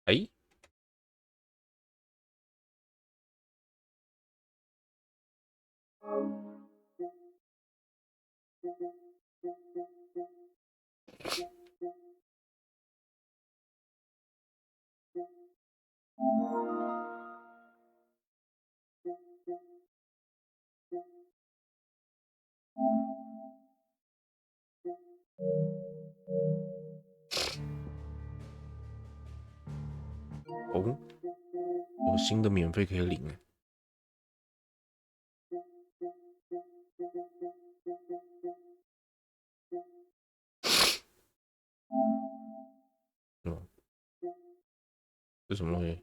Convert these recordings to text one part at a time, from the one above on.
哎，哦，有新的免费可以领哎。嗯，这什么东西？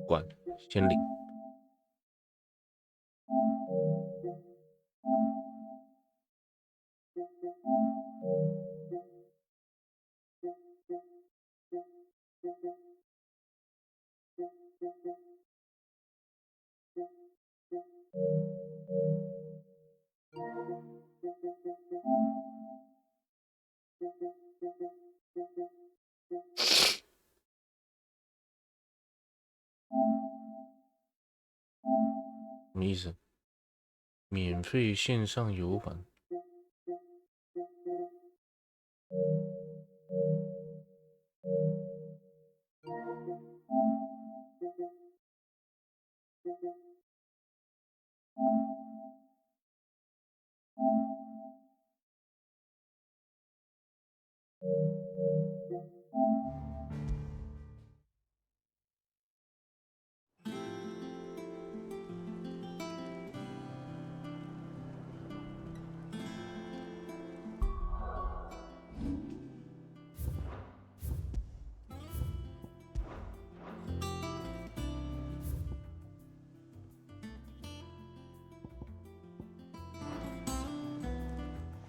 管，先领。什么意思？免费线上游玩。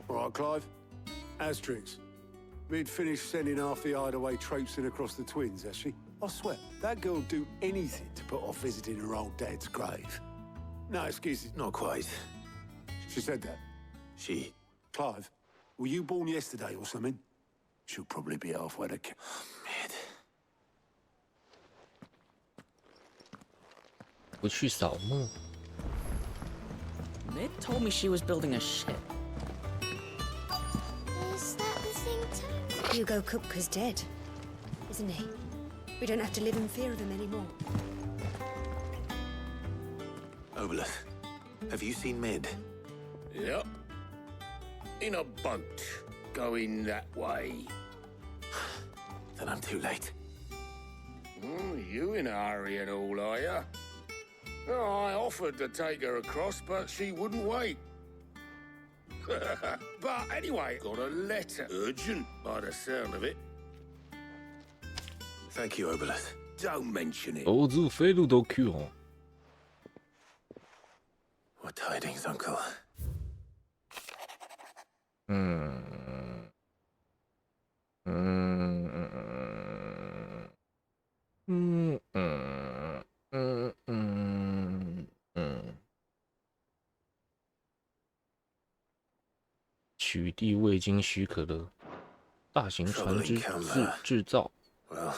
All right, Clive. Asterix. Mid finished sending half the hideaway traipsing across the twins, has she? I swear, that girl'd do anything to put off visiting her old dad's grave. No excuses. Not quite. She said that. She... Clive, were you born yesterday or something? She'll probably be halfway to... Mid. 不去扫墓。Mid told me she was building a ship. Is that the thing, Tom? Hugo Cook is dead, isn't he? We don't have to live in fear of him anymore. Obolus, have you seen Mid? Yep. In a boat, going that way. Then I'm too late. Oh, you in a hurry and all, are you? Oh, I offered to take her across, but she wouldn't wait. But anyway, got a letter. Urgent, by the sound of it. Thank you, Obolus. Don't mention it. 猴子飞路都去哦。What tidings, Uncle? 嗯嗯嗯嗯嗯嗯嗯嗯。取缔未经许可的大型船只制造。Well...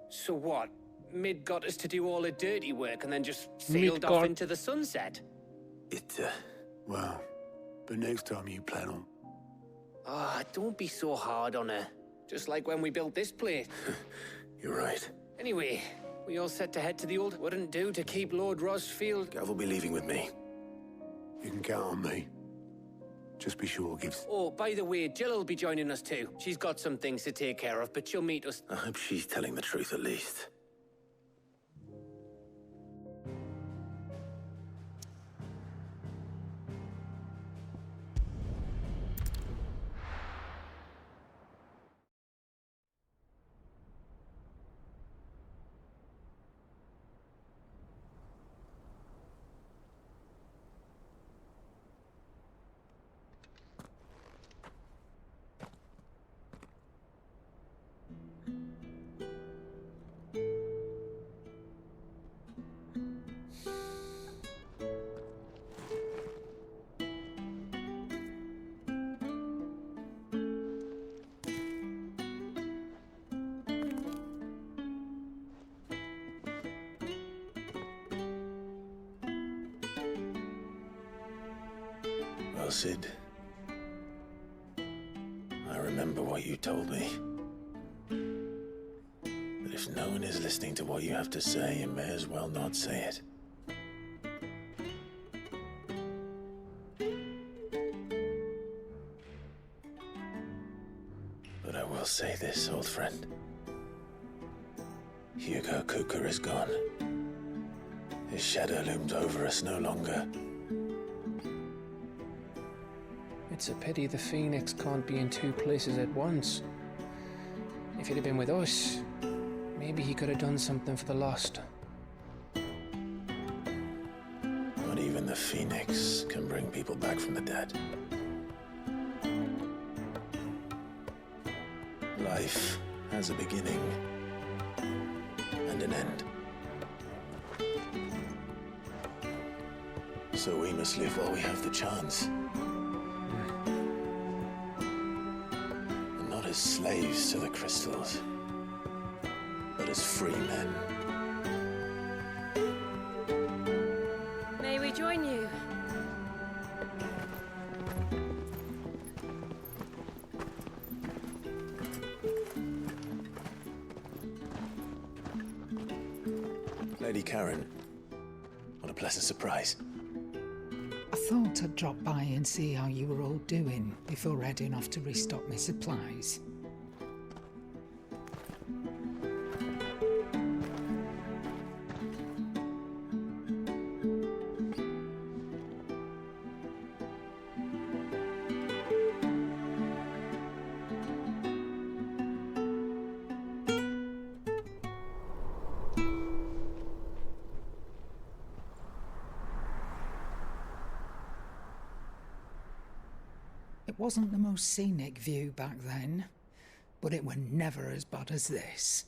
So what? Mid got us to do all the dirty work and then just sailed off into the sunset? Well, but next time you plan on... Ah, don't be so hard on her. Just like when we built this place. You're right. Anyway, we all set to head to the old... Wouldn't do to keep Lord Rosfield... Gav will be leaving with me. You can count on me. Just be sure gives... Oh, by the way, Jill will be joining us too. She's got some things to take care of, but she'll meet us... I hope she's telling the truth at least. Well, Sid, I remember what you told me. That if no one is listening to what you have to say, you may as well not say it. But I will say this, old friend. Hugo Cooker is gone. His shadow looms over us no longer. It's a pity the Phoenix can't be in two places at once. If he'd have been with us, maybe he could have done something for the lost. Not even the Phoenix can bring people back from the dead. Life has a beginning and an end. So we must live while we have the chance. And not as slaves to the crystals, but as free men. May we join you? Lady Karen, what a pleasant surprise. I thought I'd drop by and see how you were all doing before heading off to restock my supplies. It wasn't the most scenic view back then, but it were never as bad as this.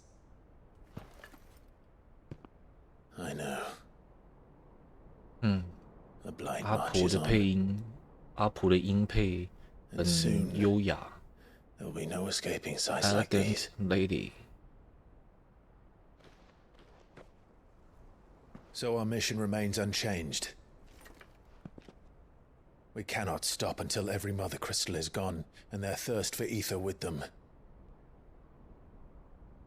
I know. The blind 阿 march 普 is 的 on. 配音，阿普的音配 And soon 很优雅 there will be no escaping sights like ，elegant these. lady。 So our mission remains unchanged. We cannot stop until every mother crystal is gone, and their thirst for ether with them.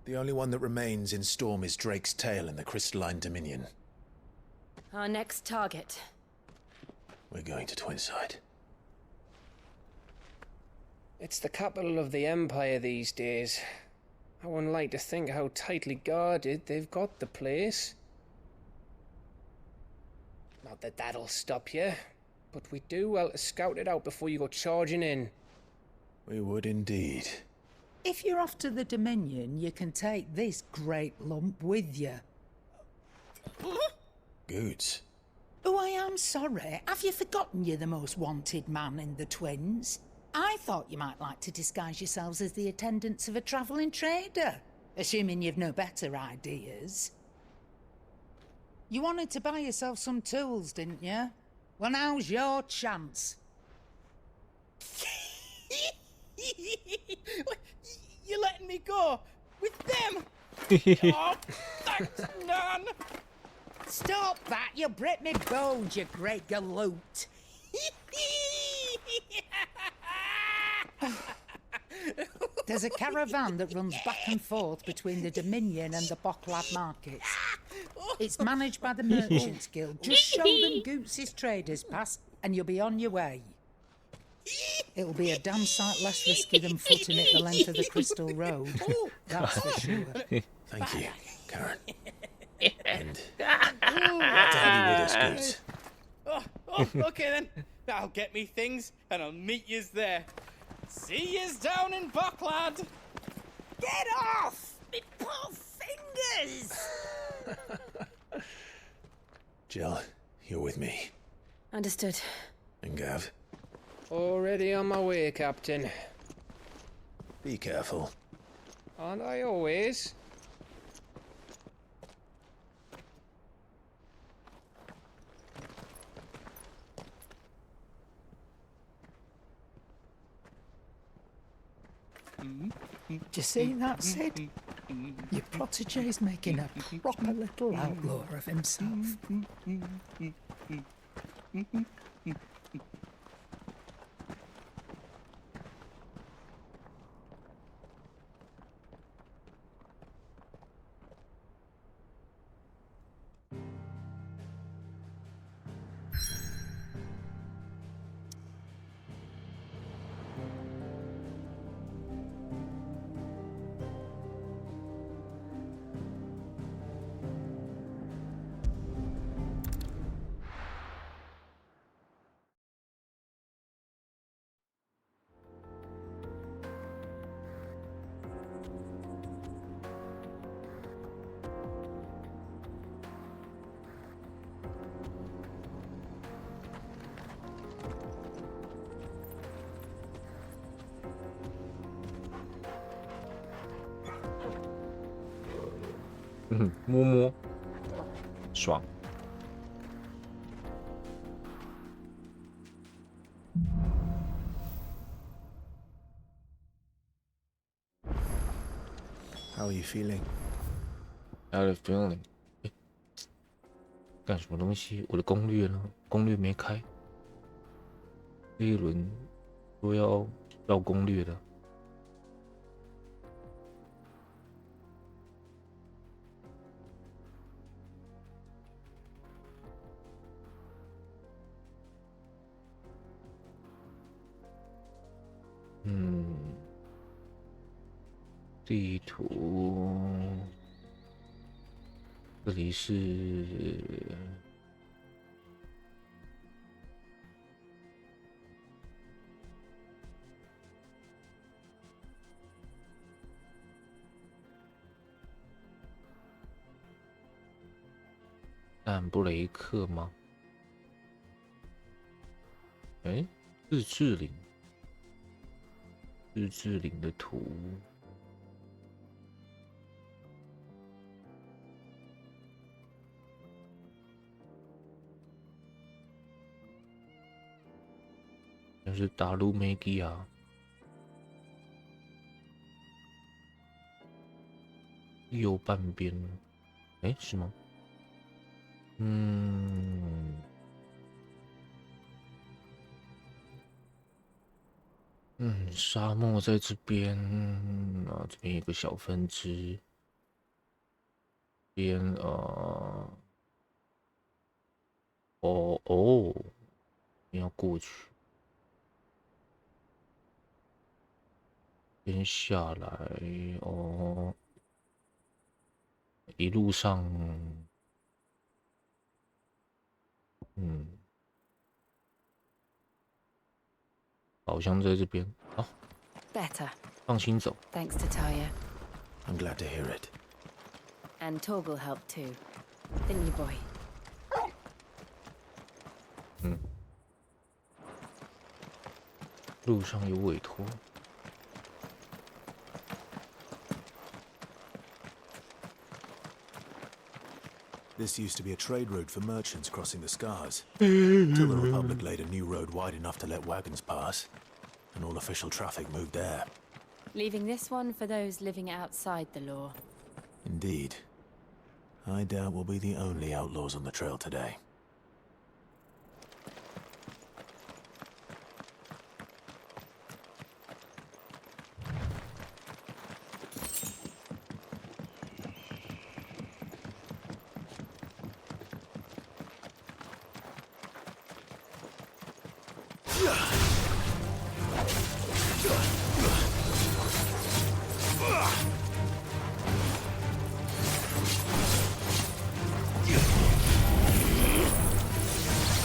The only one that remains in Storm is Drake's tail in the crystalline dominion. Our next target. We're going to Twinside. It's the capital of the Empire these days. I wouldn't like to think how tightly guarded they've got the place. Not that that'll stop you, but we do well to scout it out before you go charging in. We would indeed. If you're off to the Dominion, you can take this great lump with you. Goods. Oh, I am sorry. Have you forgotten you're the most wanted man in the Twins? I thought you might like to disguise yourselves as the attendants of a travelling trader, assuming you've no better ideas. You wanted to buy yourself some tools, didn't you? Well, now's your chance. You're letting me go with them? Oh, thanks, Nan. Stop that! You'll break me bones, you great galoot. There's a caravan that runs back and forth between the Dominion and the Bocklad markets. It's managed by the Merchants Guild. Just show them Goots' traders pass and you'll be on your way. It'll be a damn sight less risky than footing it the length of the Crystal Road. That's for sure. Thank you, Karen. And glad to have you with us, Goots. Okay then. That'll get me things, and I'll meet yous there. See yous down in Bocklad. Get off! Me poor fingers! Jill, you're with me. Understood. And Gav, Already on my way, Captain. be careful. Aren't I always? Do you see that, Sid? Your protege's making a proper little outlaw of himself. 摸摸，爽。How are you feeling? How are you feeling？ 干什么东西？我的攻略呢？攻略没开。这一轮说要攻略的。地图，这里是坦布雷克吗？哎，日志岭，日志岭的图。那是达鲁梅基亚，右半边，哎，是吗？沙漠在这边，这边有个小分支，边你要过去，边下来一路上，好像在这边。好， Better. 放心走。 Thanks to Taya. I'm glad to hear it. And Torgal helped too. Didn't you, boy? 路上有委托。This used to be a trade route for merchants crossing the Scars, till the Republic laid a new road wide enough to let wagons pass, and all official traffic moved there. Leaving this one for those living outside the law. Indeed. I doubt we'll be the only outlaws on the trail today.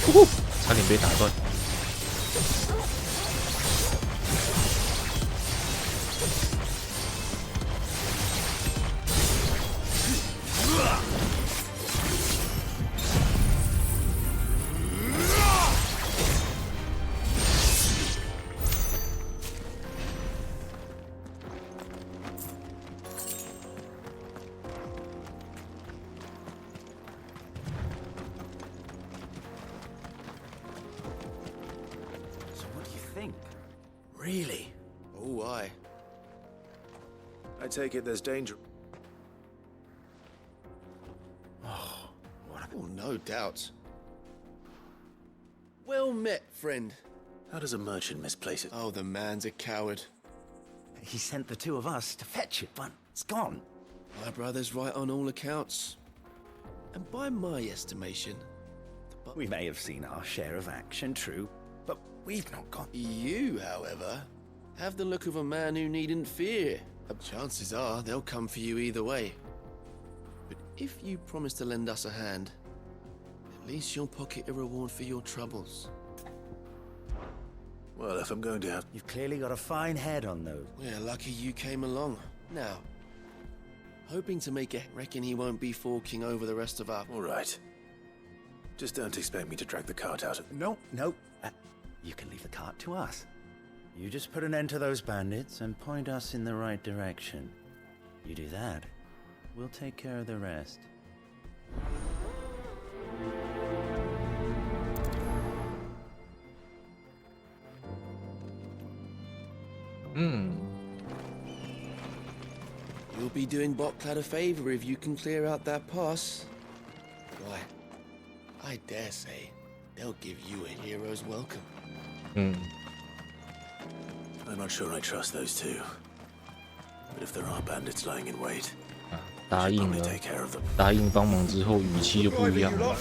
呼，差点被打断。Really? Oh, aye. I take it there's danger. Oh, Oh, no doubt. Well met, friend. How does a merchant misplace it? Oh, the man's a coward. he sent the two of us to fetch it, but it's gone. My brother's right on all accounts. And by my estimation, We may have seen our share of action, true, but we've not got... you, however, have the look of a man who needn't fear. Chances are they'll come for you either way. But if you promise to lend us a hand, at least you'll pocket a reward for your troubles. Well, if I'm going to have... You've clearly got a fine head on those. We're lucky you came along. Now, hoping to make it, reckon he won't be forking over the rest of our... All right. Just don't expect me to drag the cart out of... No. You can leave the cart to us. You just put an end to those bandits and point us in the right direction. You do that, We'll take care of the rest. You'll be doing Botclad a favor if you can clear out that pass. Why, I dare say they'll give you a hero's welcome. I'm not sure I trust those two. But if there are bandits lying in wait, 答应了，答应帮忙之后，语气就不一样了。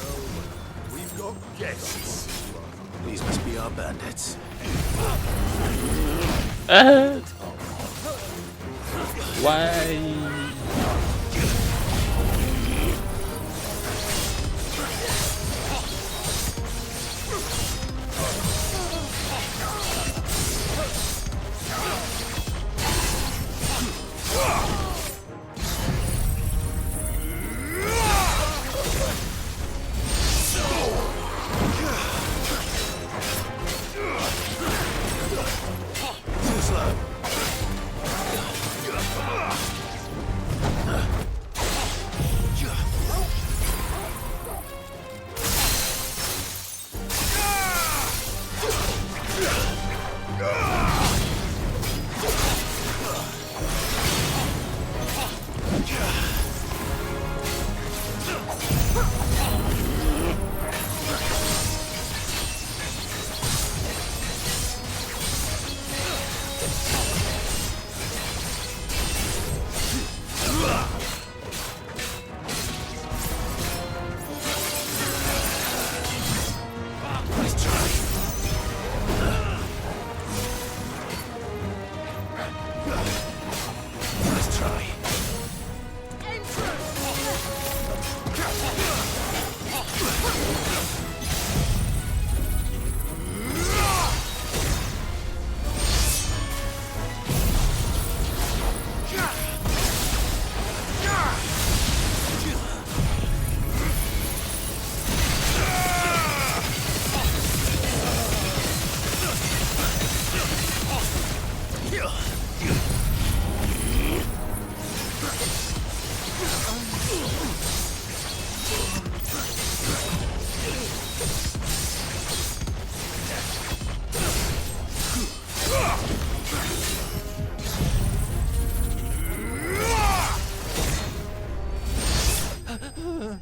We've got guests. These must be our bandits. Why?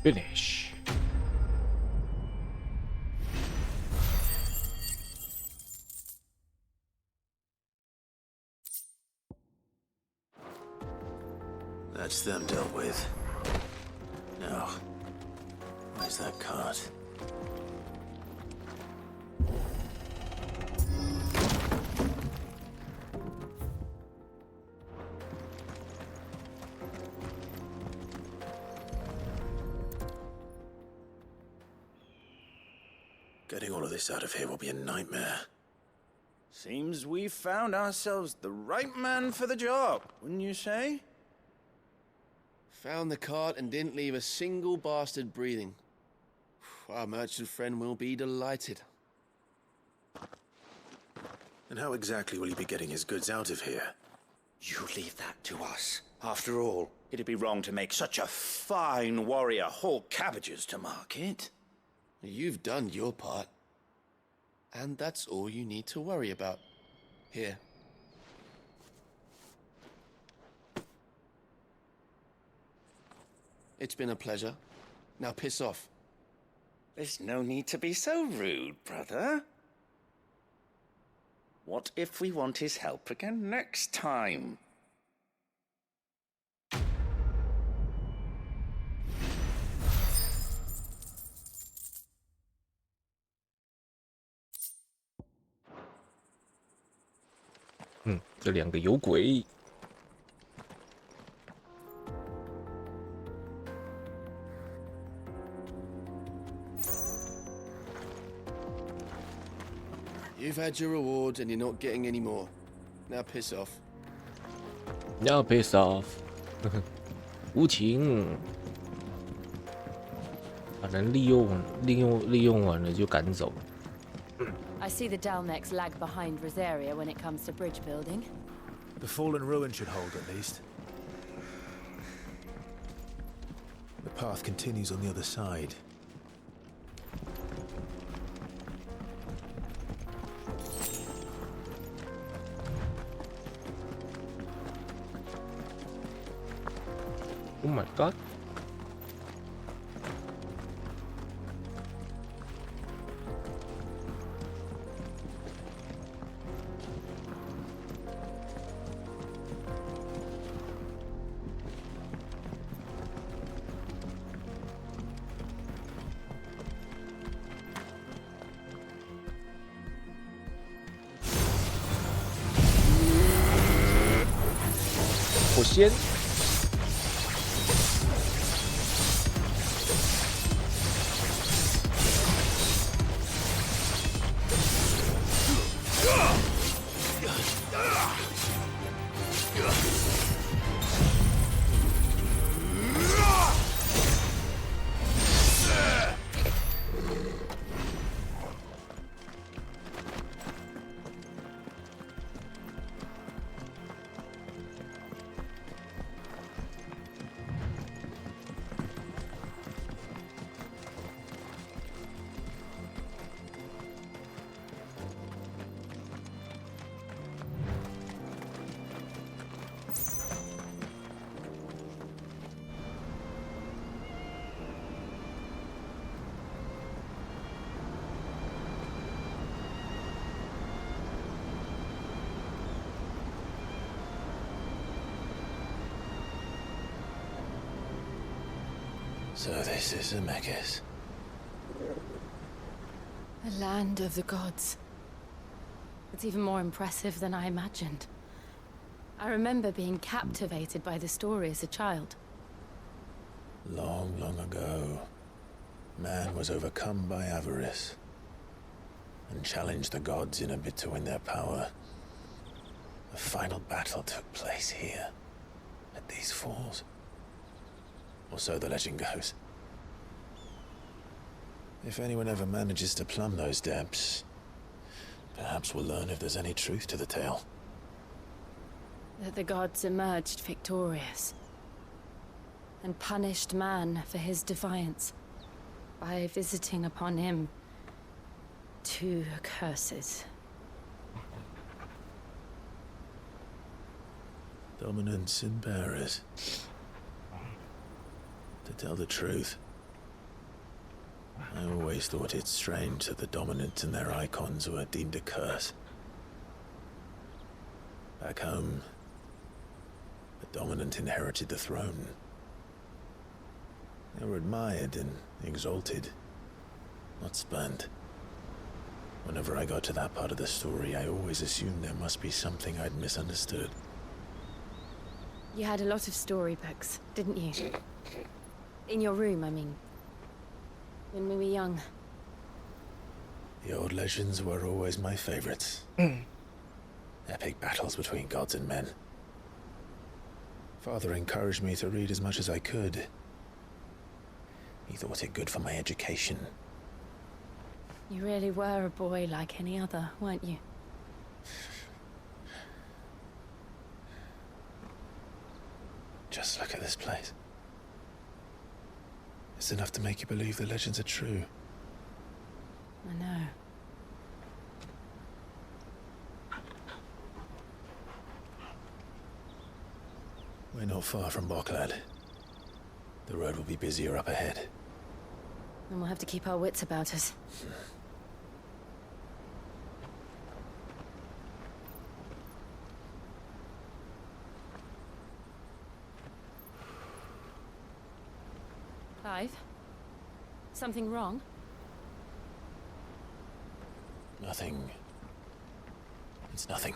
Finish. That's them dealt with. Now, where's that cart? Getting all of this out of here will be a nightmare. Seems we've found ourselves the right man for the job, wouldn't you say? Found the cart and didn't leave a single bastard breathing. Our merchant friend will be delighted. And how exactly will he be getting his goods out of here? You leave that to us. After all, it'd be wrong to make such a fine warrior haul cabbages to market. You've done your part. And that's all you need to worry about. Here. It's been a pleasure. Now piss off. There's no need to be so rude, brother. What if we want his help again next time? 这两个有鬼。 You've had your reward and you're not getting any more. Now piss off. Now piss off. 无情，把人利用完了就赶走。 I see the Dalnecs lag behind Rosaria when it comes to bridge building. The fallen ruin should hold at least. The path continues on the other side. Oh my god.我先。So this is Zemeckis. The land of the gods. It's even more impressive than I imagined. I remember being captivated by the story as a child. Long, long ago, man was overcome by avarice and challenged the gods in a bid to win their power. The final battle took place here, at these falls. Or so the legend goes. If anyone ever manages to plumb those depths, perhaps we'll learn if there's any truth to the tale. That the gods emerged victorious and punished man for his defiance by visiting upon him 2 curses. Dominance and bearers. To tell the truth, I always thought it strange that the dominant and their icons were deemed a curse. Back home, the dominant inherited the throne. They were admired and exalted, not spurned. Whenever I got to that part of the story, I always assumed there must be something I'd misunderstood. You had a lot of storybooks, didn't you? In your room, I mean. When we were young. The old legends were always my favorites. Epic battles between gods and men. Father encouraged me to read as much as I could. He thought it good for my education. You really were a boy like any other, weren't you? Just look at this place. It's enough to make you believe the legends are true. I know. We're not far from Boklad. The road will be busier up ahead. And we'll have to keep our wits about us. Clive? Something wrong? Nothing. It's nothing.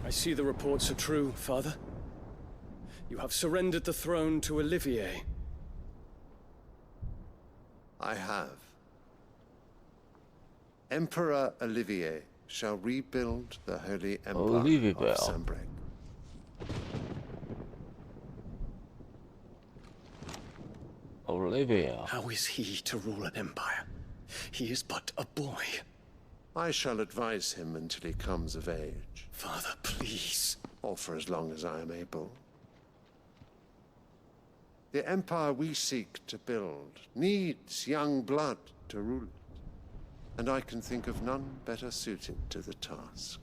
I see the reports are true, Father. You have surrendered the throne to Olivier. I have. Emperor Olivier shall rebuild the Holy Empire Olivia. of Sanbreque. Olivia. How is he to rule an empire? He is but a boy. I shall advise him until he comes of age. Father, please. Or for as long as I am able. The empire we seek to build needs young blood to rule it. And I can think of none better suited to the task.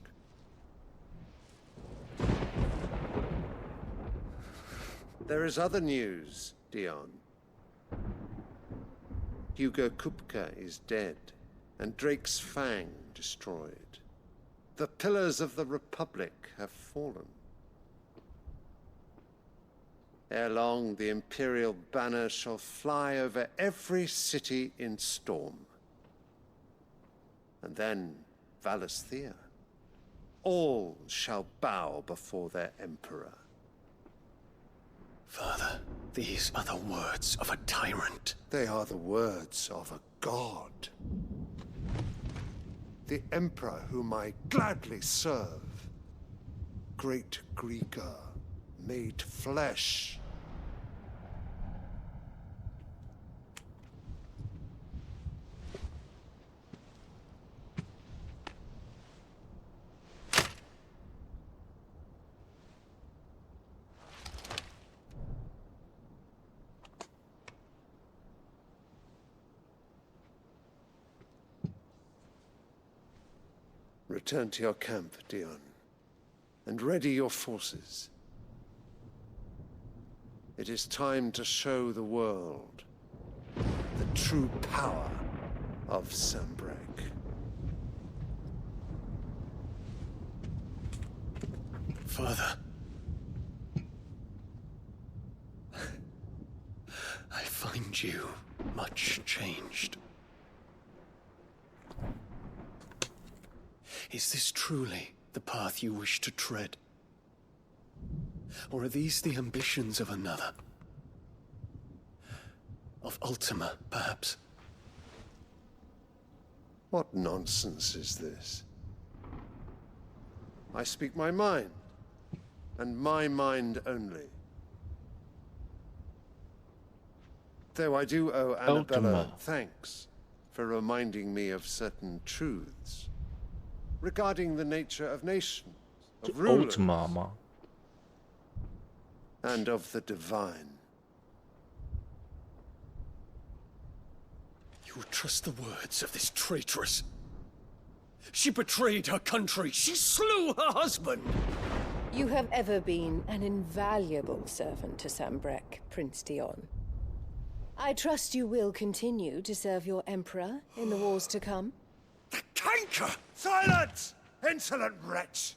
There is other news, Dion. Hugo Kupka is dead, and Drake's Fang destroyed. The pillars of the Republic have fallen. Ere long, the Imperial banner shall fly over every city in Storm. And then Valisthea. All shall bow before their Emperor. Father, these are the words of a tyrant. They are the words of a god. The Emperor whom I gladly serve. Great Greeker, made flesh. Return to your camp, Dion, and ready your forces. It is time to show the world the true power of Sanbreque. Father. I find you much changed. Is this truly the path you wish to tread? Or are these the ambitions of another? Of Ultima, perhaps? What nonsense is this? I speak my mind, and my mind only. Though I do owe Annabella Ultima. thanks for reminding me of certain truths regarding the nature of nations, of rulers, Ultima. and of the divine. You would trust the words of this traitress? She betrayed her country. She slew her husband. You have ever been an invaluable servant to Sanbreque, Prince Dion. I trust you will continue to serve your Emperor in the wars to come. Canker! Silence! Insolent wretch!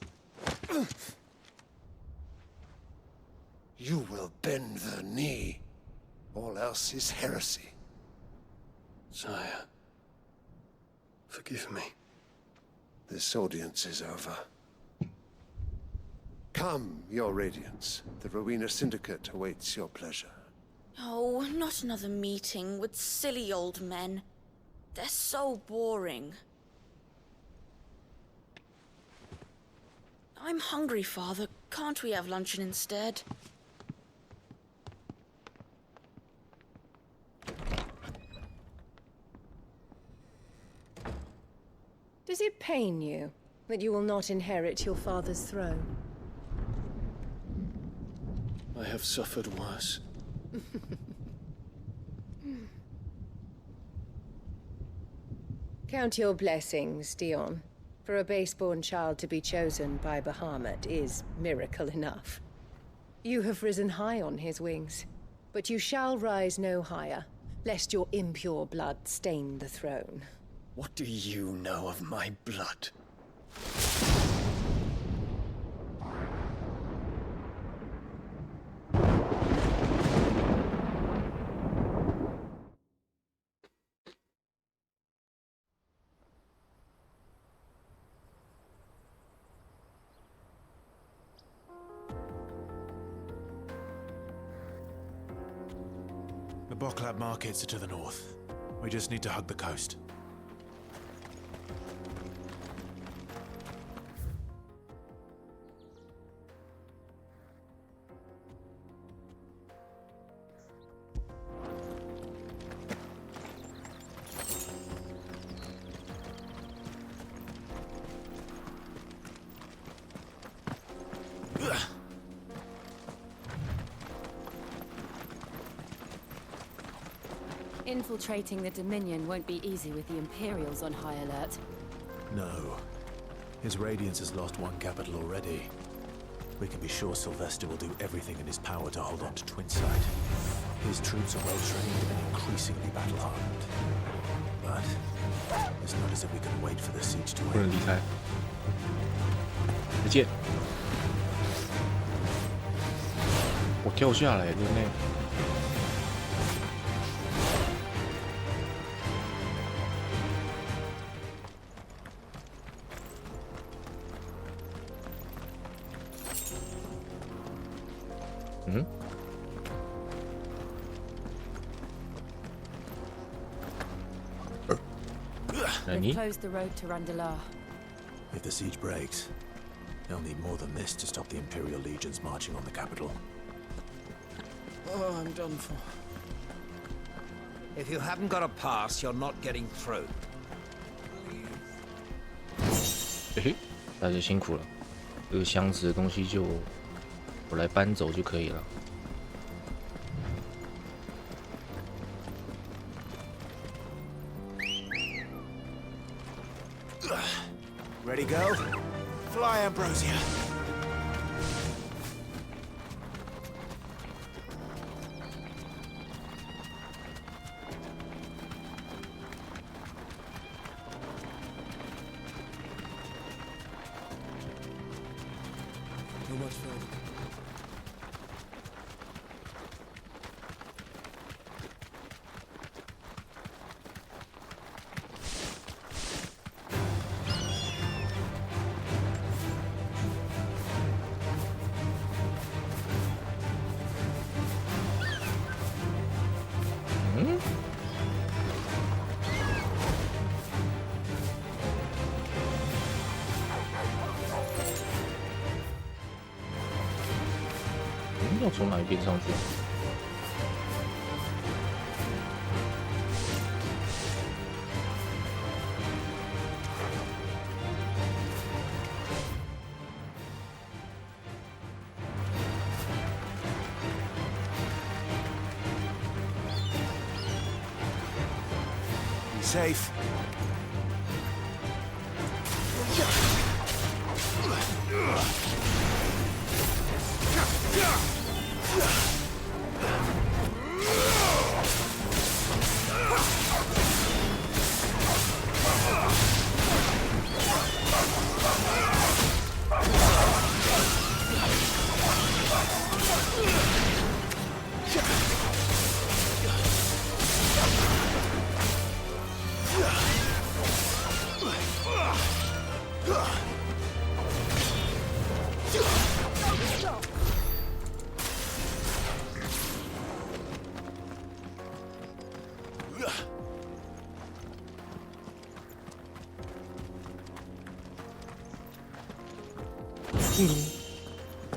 You will bend the knee. All else is heresy. Sire, forgive me. This audience is over. Come, your Radiance. The Rowena Syndicate awaits your pleasure. Oh, not another meeting with silly old men. They're so boring. I'm hungry, Father. Can't we have luncheon instead? Does it pain you that you will not inherit your father's throne? I have suffered worse. Count your blessings, Dion. For a base-born child to be chosen by Bahamut is miracle enough. You have risen high on his wings, but you shall rise no higher, lest your impure blood stain the throne. What do you know of my blood? The Boklab markets are to the north. We just need to hug the coast. Infiltrating the Dominion won't be easy with the Imperials on high alert. No. His Radiance has lost one capital already. We can be sure Sylvester will do everything in his power to hold on to Twinside. His troops are well-trained and increasingly battle-hardened. But it's not as if we can wait for the siege to 不能 end. 离开。再见。我跳下来，人类。嗯？ They've closed the road to Randalar. If the siege breaks, they'll need more than this to stop the Imperial legions marching on the capital. Oh, I'm done for. If you haven't got a pass, you're not getting through. 嘿嘿，大家辛苦了。这个箱子的东西就我来搬走就可以了。 Ready, go? Fly, Ambrosia. Not much further. Hmm? 要从哪一边上去？ Be safe.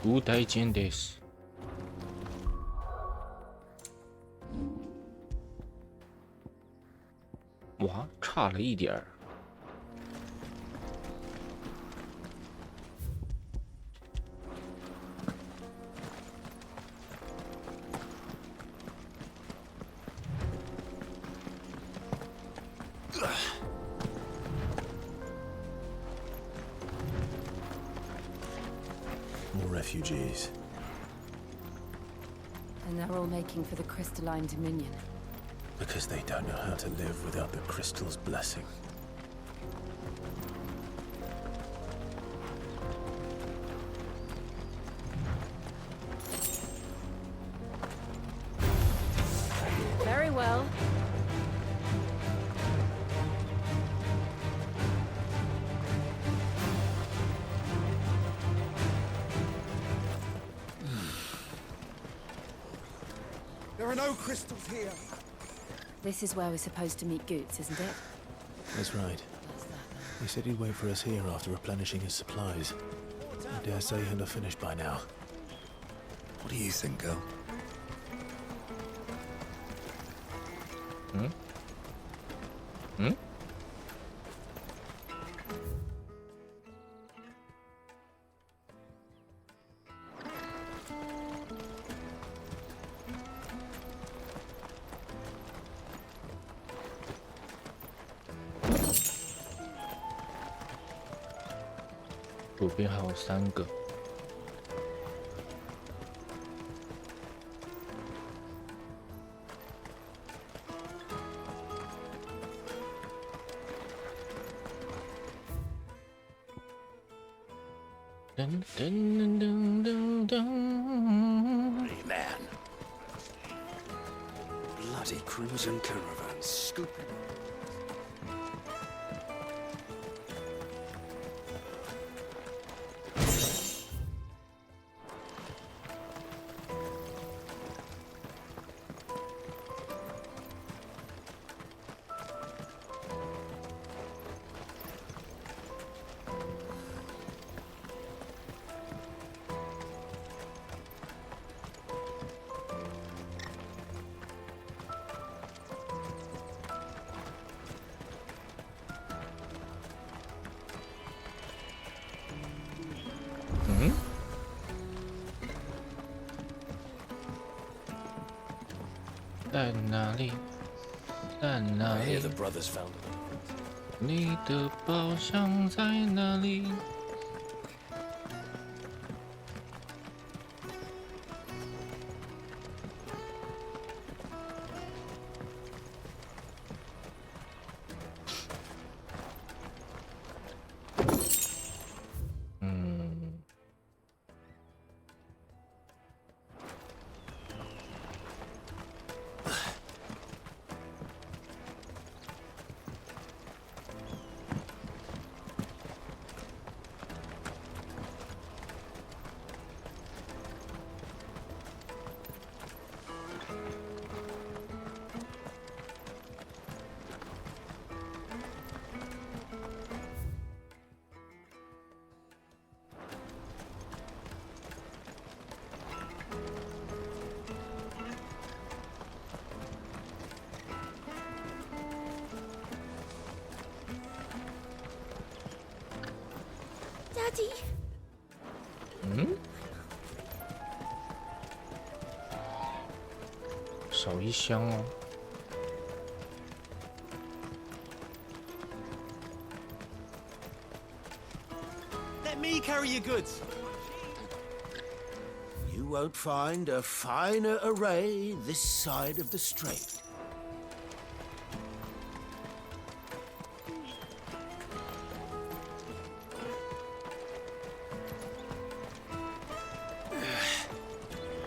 不待见です。哇，差了一点儿。 More refugees. And they're all making for the crystalline dominion. Because they don't know how to live without the crystal's blessing. Very well. There are no crystals here. This is where we're supposed to meet Goots, isn't it? That's right. He said he'd wait for us here after replenishing his supplies. I dare say he'll have finished by now. What do you think, girl? Hmm? Hmm? 左边还有3个。噔噔噔噔噔。 Man. Bloody crimson caravan scooping.在哪里？在哪 I 里 hear the brothers found it. 你的宝箱在哪里？Daddy. 少一箱哦。 Let me carry your goods. You won't find a finer array this side of the strait.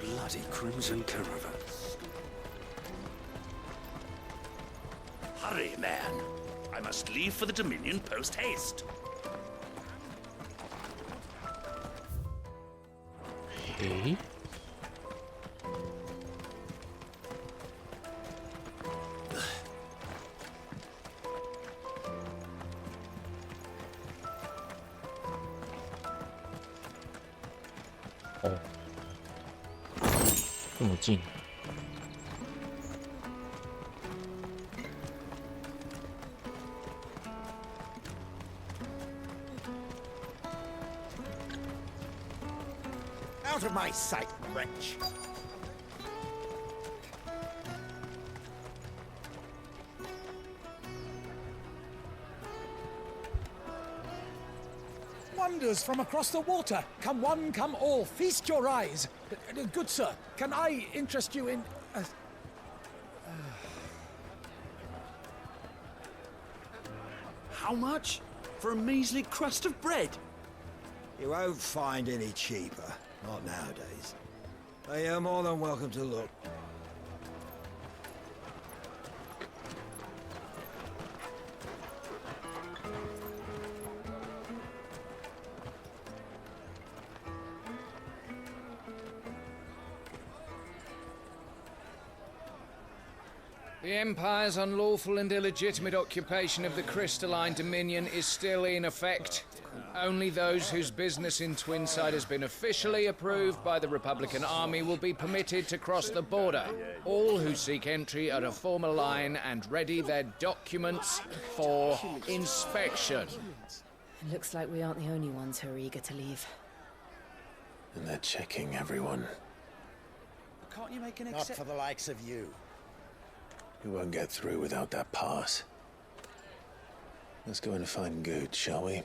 Bloody crimson caravan. Hurry, man. I must leave for the Dominion post-haste. Okay. Oh. 这么近。 Out of my sight, wretch. Wonders from across the water. Come one, come all. Feast your eyes. Good sir, can I interest you in... How much? For a measly crust of bread? You won't find any cheaper. Not nowadays. But you're more than welcome to look. The Empire's unlawful and illegitimate occupation of the Crystalline Dominion is still in effect. Only those whose business in Twinside has been officially approved by the Republican Army will be permitted to cross the border. All who seek entry are to form a line and ready their documents for inspection. It looks like we aren't the only ones who are eager to leave. And they're checking everyone. Can't you make an Not for the likes of you. We won't get through without that pass. Let's go and find Good, shall we?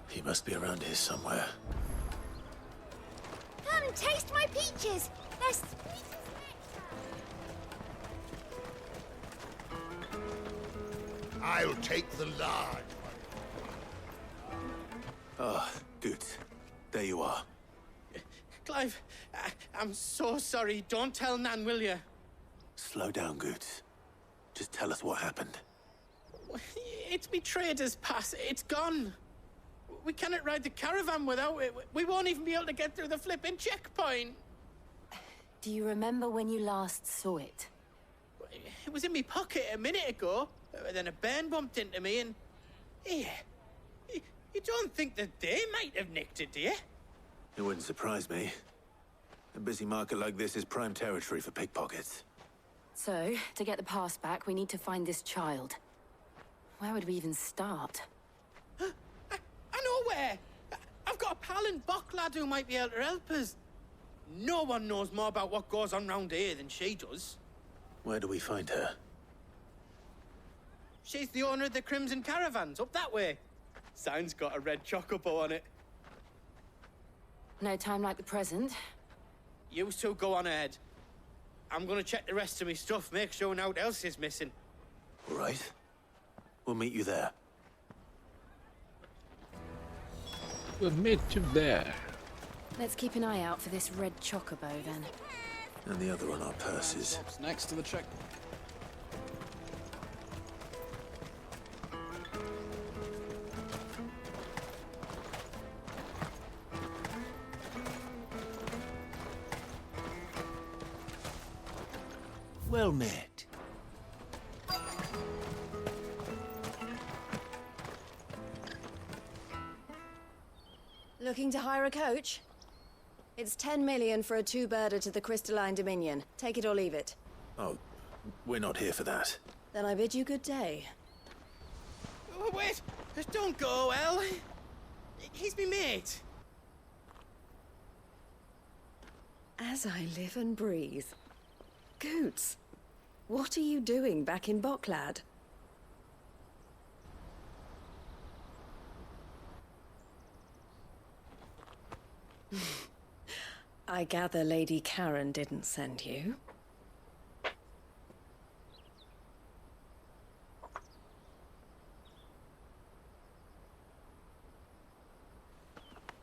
He must be around here somewhere. Come and taste my peaches. They're sweet as nectar. I'll take the large. Ah, good. There you are. Clive, I'm so sorry. Don't tell Nan, will you? Slow down, Goots. Just tell us what happened. It's me trader's pass. It's gone. We cannot ride the caravan without it. We won't even be able to get through the flipping checkpoint. Do you remember when you last saw it? It was in my pocket a minute ago. Then a bairn bumped into me and... Yeah. You don't think that they might have nicked it, do you? It wouldn't surprise me. A busy market like this is prime territory for pickpockets. So, to get the pass back, we need to find this child. Where would we even start? I know where! I've got a pal in Bocklad who might be able to help us. No one knows more about what goes on round here than she does. Where do we find her? She's the owner of the Crimson Caravans, up that way. Sign's got a red chocobo on it. No time like the present. You two go on ahead. I'm gonna check the rest of my stuff, make sure nothing else is missing. All right. We'll meet you there. We'll meet you there. Let's keep an eye out for this red chocobo, then. And the other on our purses. What's next to the checkpoint? Well met. Looking to hire a coach? It's 10 million for a two-birder to the Crystalline Dominion. Take it or leave it. Oh, we're not here for that. Then I bid you good day. Oh, wait! Don't go, El. He's me mate. As I live and breathe. Goots, what are you doing back in Bocklad? I gather Lady Karen didn't send you.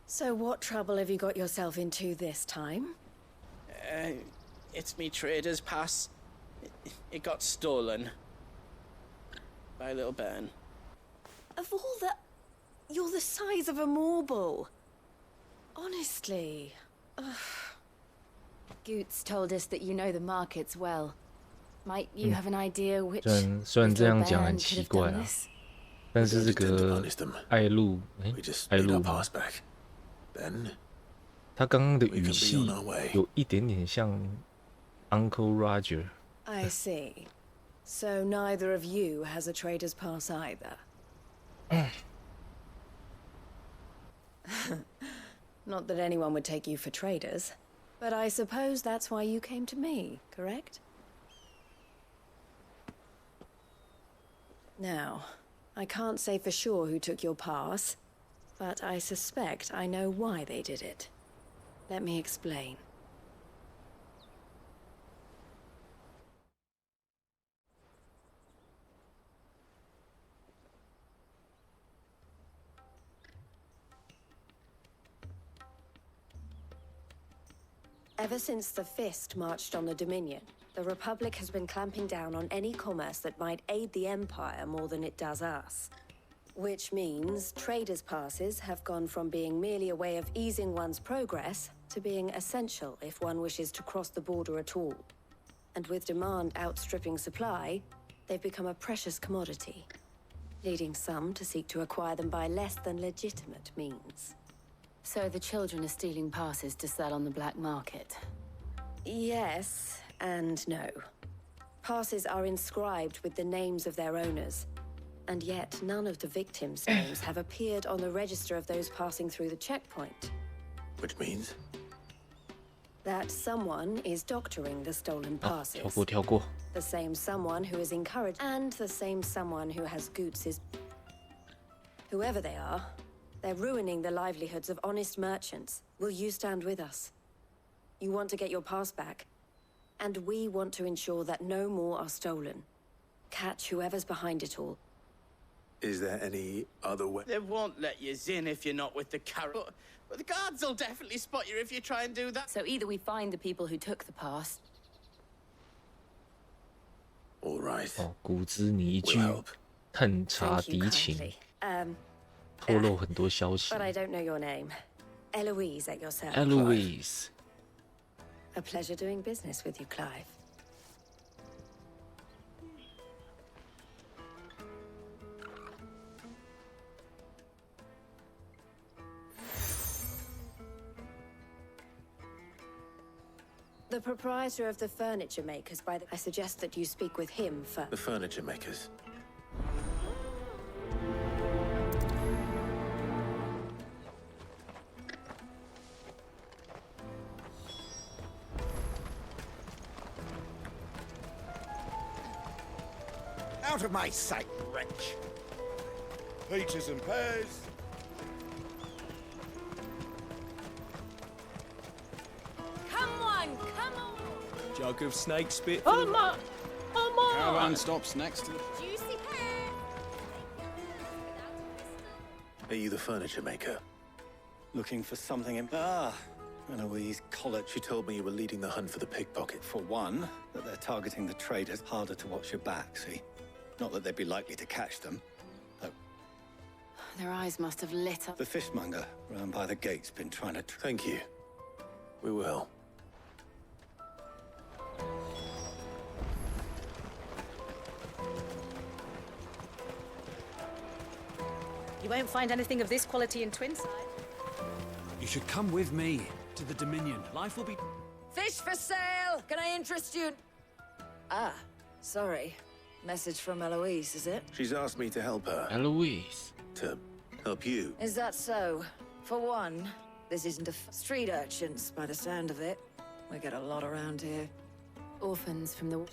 So what trouble have you got yourself into this time? It's me trader's pass. It got stolen. By a little bairn. Of all the... You're the size of a marble. Honestly. Ugh. Goots told us that you know the markets well. Might you have an idea which 虽然这样 little 讲 bairn 很 could 奇 have 怪 done 啊， this? 但是这个爱路，爱路吗？ Then 他刚刚的语气有一点点像 Uncle Roger。 I see. So neither of you has a trader's pass either. Not that anyone would take you for traders, but I suppose that's why you came to me, correct? Now, I can't say for sure who took your pass, but I suspect I know why they did it. Let me explain. Ever since the Fist marched on the Dominion, the Republic has been clamping down on any commerce that might aid the Empire more than it does us. Which means traders' passes have gone from being merely a way of easing one's progress to being essential if one wishes to cross the border at all. And with demand outstripping supply, they've become a precious commodity, leading some to seek to acquire them by less than legitimate means. So the children are stealing passes to sell on the black market? Yes and no. Passes are inscribed with the names of their owners, and yet none of the victims' names have appeared on the register of those passing through the checkpoint. Which means? That someone is doctoring the stolen passes. 跳过。 The same someone who is encouraged, and the same someone who has Goots's... Whoever they are, They're ruining the livelihoods of honest merchants. Will you stand with us? You want to get your pass back, and we want to ensure that no more are stolen. Catch whoever's behind it all. Is there any other way? They won't let you in if you're not with the carrot. But the guards will definitely spot you if you try and do that. So either we find the people who took the pass. All right. 哦，古之你一句探查敌情，透露很多消息。 But I don't know your name. Eloise at your service. Eloise. A pleasure doing business with you, Clive. The proprietor of the furniture makers I suggest that you speak with him first. The furniture makers. Out of my sight, wretch! Peaches and pears. Come on, come on! Jug of snake spit. Come on! Caravan stops next to the... Juicy pear! Are you the furniture maker? Looking for something in... Ah, Eloise Collett. She told me you were leading the hunt for the pickpocket. For one, that they're targeting the traders harder to watch your back, see? Not that they'd be likely to catch them. Though Their eyes must have lit up. the fishmonger round by the gate's been trying to... Thank you. We will. You won't find anything of this quality in Twinside. You should come with me to the Dominion. Life will be... Fish for sale! Can I interest you? Ah, sorry. Message from Eloise, is it? She's asked me to help her. Eloise. To help you. Is that so? For one, this isn't street urchins, by the sound of it. We get a lot around here. Orphans from the...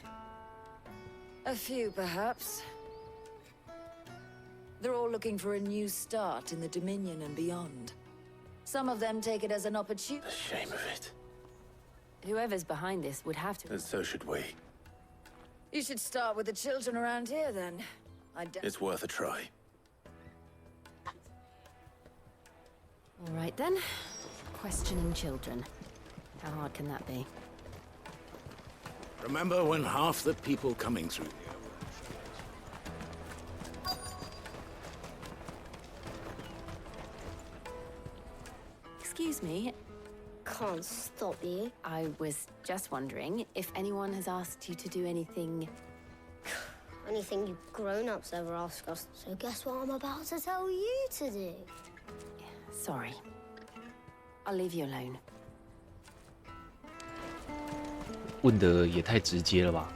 A few, perhaps. They're all looking for a new start in the Dominion and beyond. Some of them take it as an opportunity. The shame of it. Whoever's behind this would have to... And so should we. You should start with the children around here, then. It's worth a try. All right, then. Questioning children. How hard can that be? Remember when half the people coming through Excuse me. Can't stop you. I was just wondering if anyone has asked you to do anything... Anything you grown-ups ever ask us. So guess what I'm about to tell you to do? Sorry. I'll leave you alone. 问的也太直接了吧？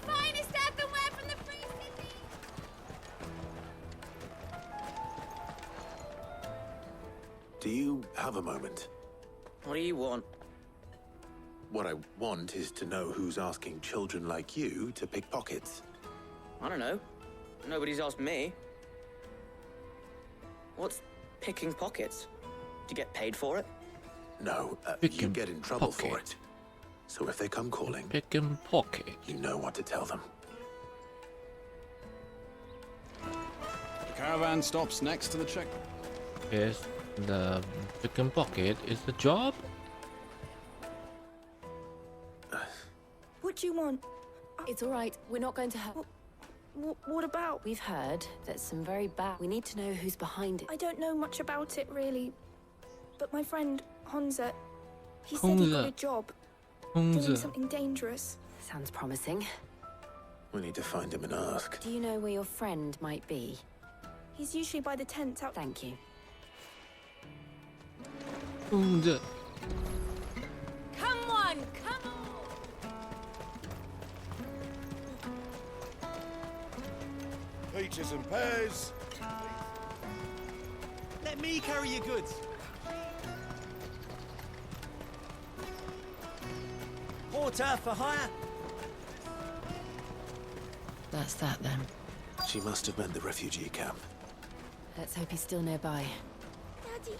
Finest earthenware from the free city! Do you have a moment? What do you want? What I want is to know who's asking children like you to pick pockets. I don't know. Nobody's asked me. What's picking pockets? Do you get paid for it? No, you get in trouble for it. So if they come calling, pick and pocket. You know what to tell them. The caravan stops next to the check. Yes, the pick and pocket is the job. What do you want? It's all right. We're not going to hurt. What about? We've heard that some very bad... We need to know who's behind it. I don't know much about it, really. But my friend, Honza, he said he got a job. Doing something dangerous. Sounds promising. We need to find him and ask. Do you know where your friend might be? He's usually by the tents out... Thank you. Honza. Come on, come on! Peaches and pears. Let me carry your goods. Porter for hire. That's that then. She must have meant the refugee camp. Let's hope he's still nearby. Daddy.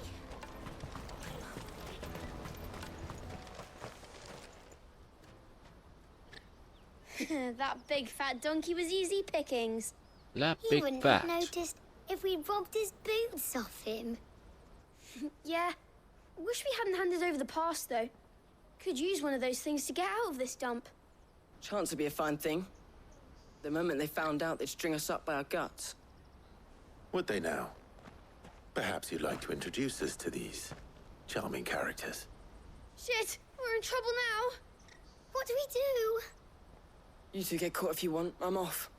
That big fat donkey was easy pickings. That He big wouldn't fat. have noticed if we robbed his boots off him. Yeah. Wish we hadn't handed over the pass, though. Could use one of those things to get out of this dump. Chance would be a fine thing. The moment they found out, they'd string us up by our guts. Would they now? Perhaps you'd like to introduce us to these charming characters. Shit, we're in trouble now. What do we do? You two get caught if you want. I'm off.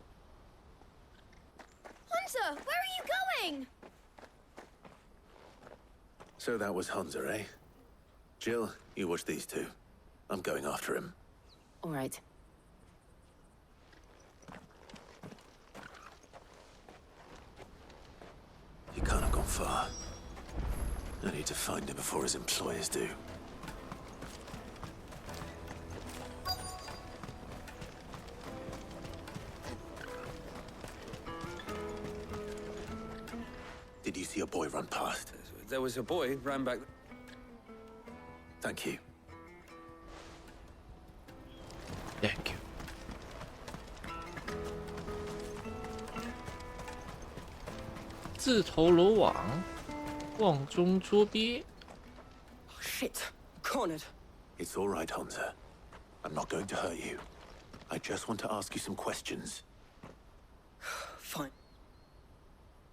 Hunter, where are you going? So that was Hunter, eh? Jill, you watch these two. I'm going after him. All right. He can't have gone far. I need to find him before his employers do. Did you see a boy run past? There was a boy ran back. Thank you. Thank you. 自投罗网，瓮中捉鳖。 Shit. Cornered. It's all right, Hunter. I'm not going to hurt you. I just want to ask you some questions. Fine.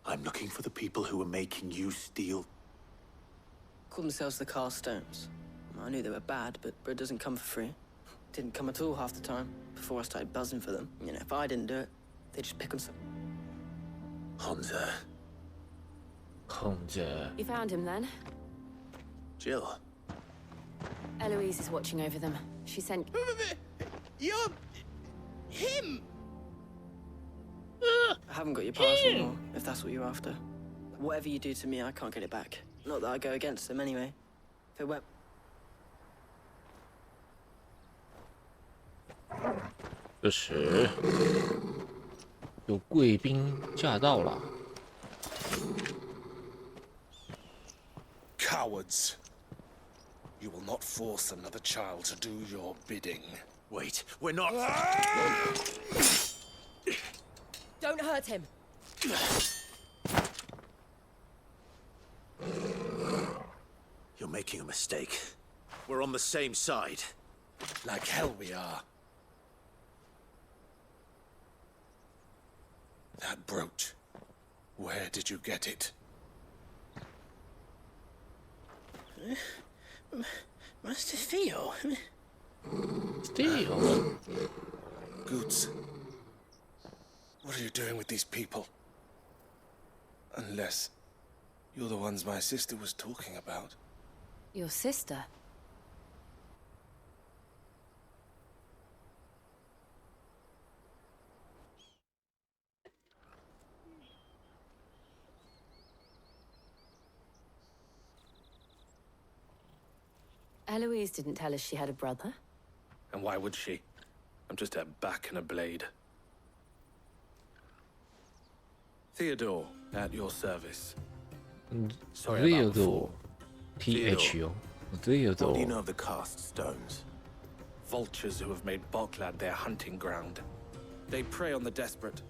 I'm looking for the people who are making you steal. Call themselves the Carstones. I knew they were bad, but bread doesn't come for free. Didn't come at all half the time, before I started buzzing for them. You know, if I didn't do it, they'd just pick on some... Hunter. Hunter. You found him then? Jill. Eloise is watching over them. She sent... You're... him! I haven't got your pass anymore, if that's what you're after. Whatever you do to me, I can't get it back. Not that I go against them anyway. If it went... 这时，有贵宾驾到了。 Cowards! You will not force another child to do your bidding. Wait, we're not... Don't hurt him. You're making a mistake. We're on the same side. Like hell we are. That brooch. Where did you get it? Master Theo. Theo. Goods. What are you doing with these people? Unless you're the ones my sister was talking about. Your sister? Eloise didn't tell us she had a brother. And why would she? I'm just her back and a blade. Theodore, at your service. Sorry about Theodore. Theodore. Theodore. What do you know of the cast stones? Vultures who have made Boklad their hunting ground. They prey on the desperate,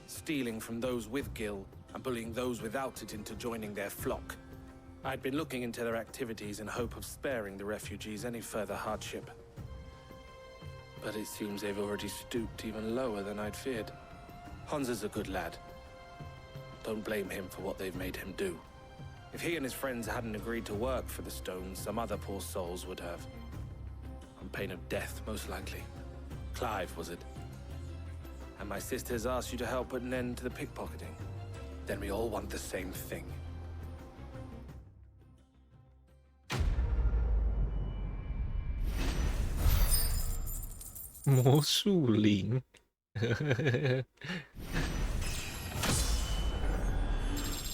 stealing from those with Gil and bullying those without it into joining their flock. I'd been looking into their activities in hope of sparing the refugees any further hardship. But it seems they've already stooped even lower than I'd feared. Hans is a good lad. Don't blame him for what they've made him do. If he and his friends hadn't agreed to work for the stones, some other poor souls would have. On pain of death, most likely. Clive, was it? And my sisters asked you to help put an end to the pickpocketing. Then we all want the same thing. 魔术林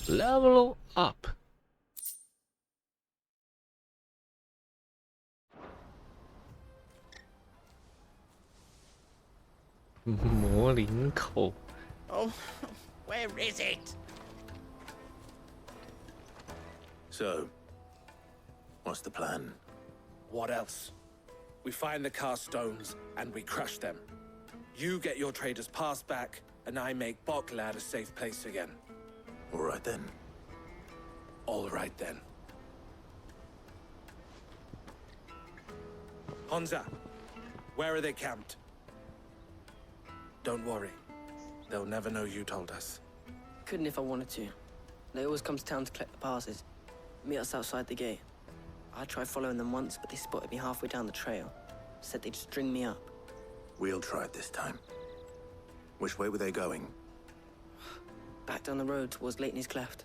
，Level up。魔灵口。 Oh, where is it? So, what's the plan? What else? We find the cast stones and we crush them. You get your trader's pass back, and I make Boklad a safe place again. All right then. All right then. Honza, where are they camped? Don't worry. They'll never know you told us. Couldn't if I wanted to. They always come to town to collect the passes. Meet us outside the gate. I tried following them once, but they spotted me halfway down the trail. Said they'd string me up. We'll try it this time. Which way were they going? Back down the road towards Leitney's Cleft.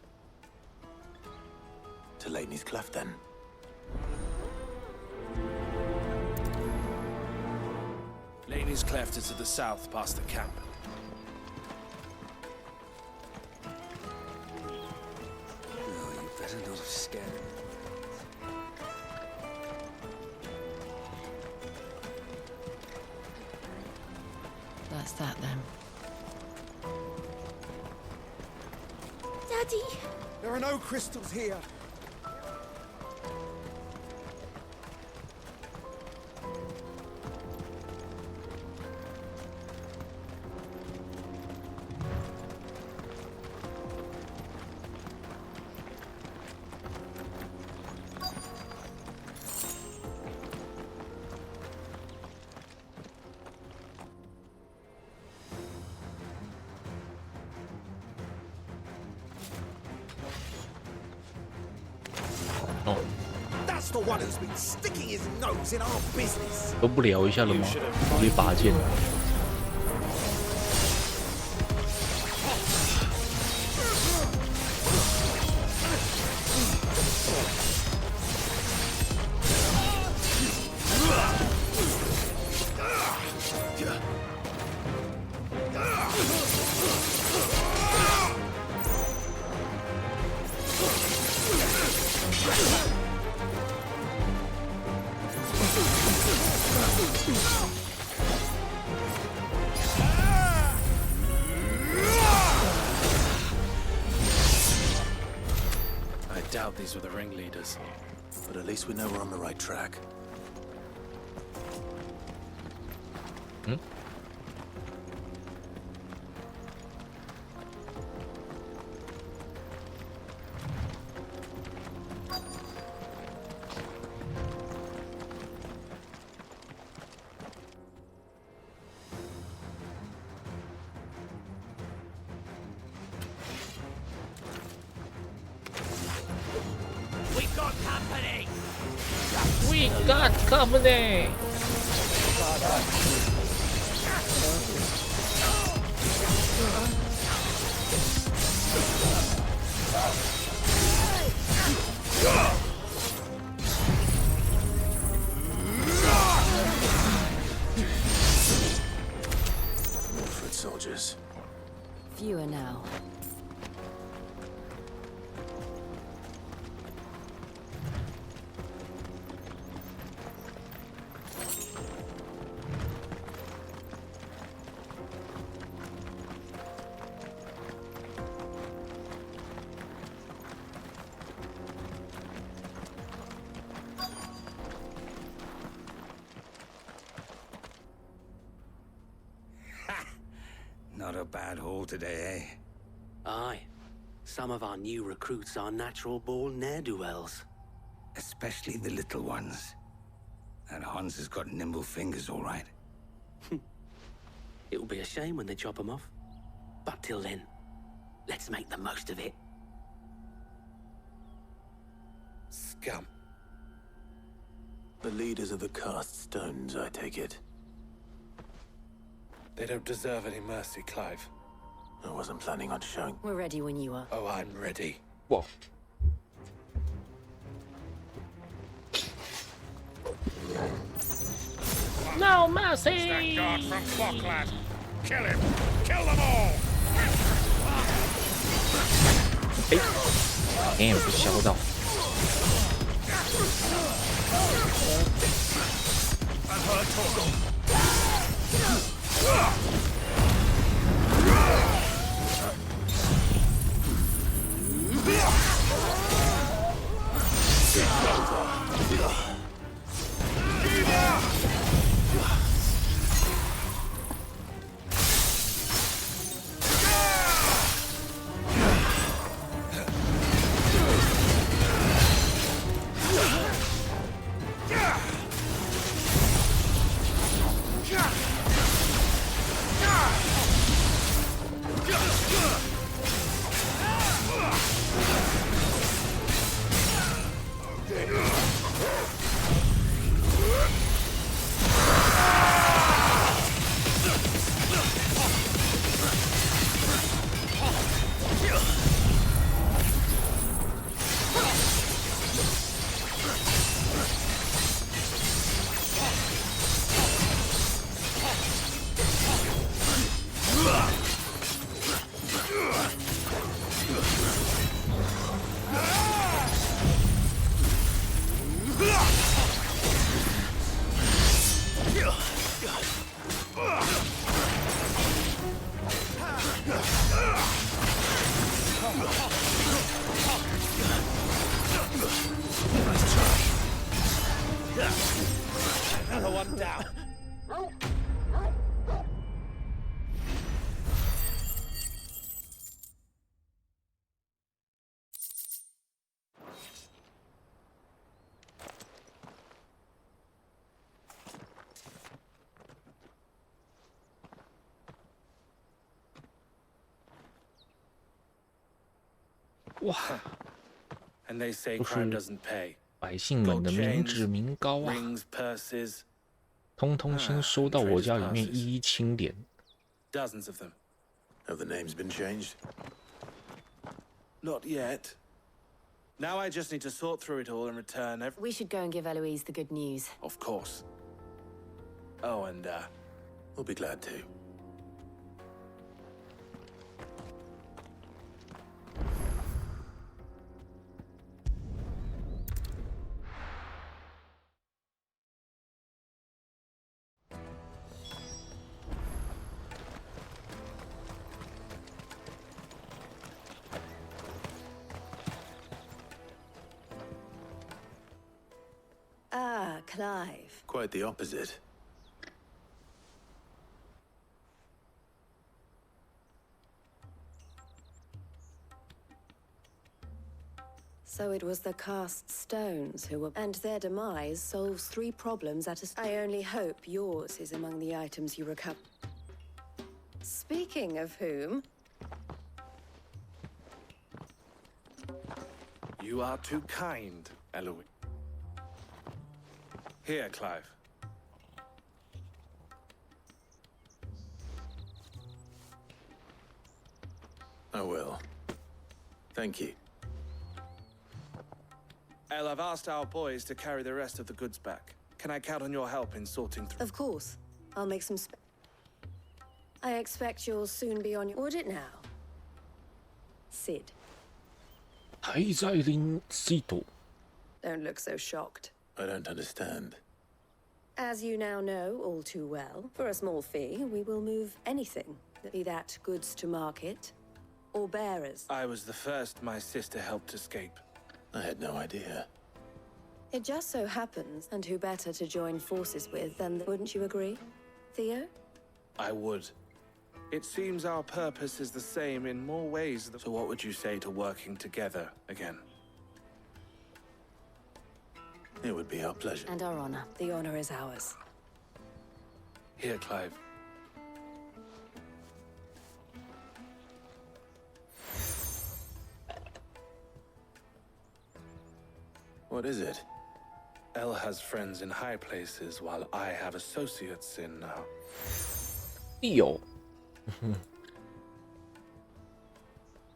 To Leitney's Cleft, then. Leitney's Cleft is to the south, past the camp. No, you better not have scared him. That's that then. Daddy! There are no crystals here. That's the one who's been sticking his nose in our business. 都不聊一下了吗？直接拔剑。I doubt these were the ringleaders. But at least we know we're on the right track. We got company! We got company! More foot soldiers. Fewer now. Not a bad haul today, eh? Aye. Some of our new recruits are natural-born ne'er-do-wells. Especially the little ones. And Hans has got nimble fingers, all right. It'll be a shame when they chop them off. But till then, let's make the most of it. Scum. The leaders of the cast stones, I take it. They don't deserve any mercy, Clive. I wasn't planning on showing. We're ready when you are. Oh, I'm ready. Whoa. No mercy! It's that guard from Boklad. Kill him! Kill them all! 哎，被削到。I've heard talk. Another one down. And they say 都 crime 是 doesn't pay. 百姓们的民脂民膏啊， Rings, purses, 通通先收到我家里面一一清点。 dozens of them. Have the names been changed? Not yet. Now I just need to sort through it all and return every... We should go and give Eloise the good news. Of course. Oh, and, We'll be glad to. Ah, Clive. Quite the opposite. So it was the cast stones who were... And their demise solves 3 problems at a... I only hope yours is among the items you recover. Speaking of whom... You are too kind, Eloise. Here, Clive. I will. Thank you. El, I've asked our boys to carry the rest of the goods back. Can I count on your help in sorting through? Of course. I'll make some I expect you'll soon be on your audit now. Sid. 还在林西头。 Don't look so shocked. I don't understand. As you now know all too well, for a small fee, we will move anything, be that goods to market or bearers. I was the first my sister helped escape. I had no idea. It just so happens, and who better to join forces with than... Wouldn't you agree, Theo? I would. It seems our purpose is the same in more ways than... So what would you say to working together again? It would be our pleasure. And our honor. The honor is ours. Here, Clive. What is it? El has friends in high places, while I have associates in... Theo.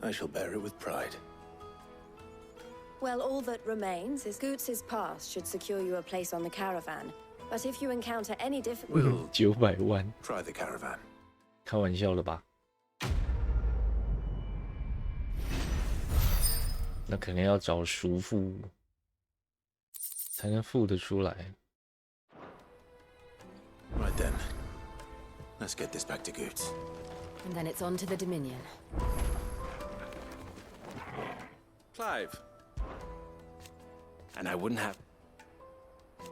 I shall bear it with pride. Well, all that remains is Goots's pass should secure you a place on the caravan. But if you encounter any difficulty... 900万。 Try the caravan. 开玩笑了吧？那肯定要找叔父才能付得出来。 Right then. Let's get this back to Goots. And then it's on to the Dominion. Clive. and I wouldn't have.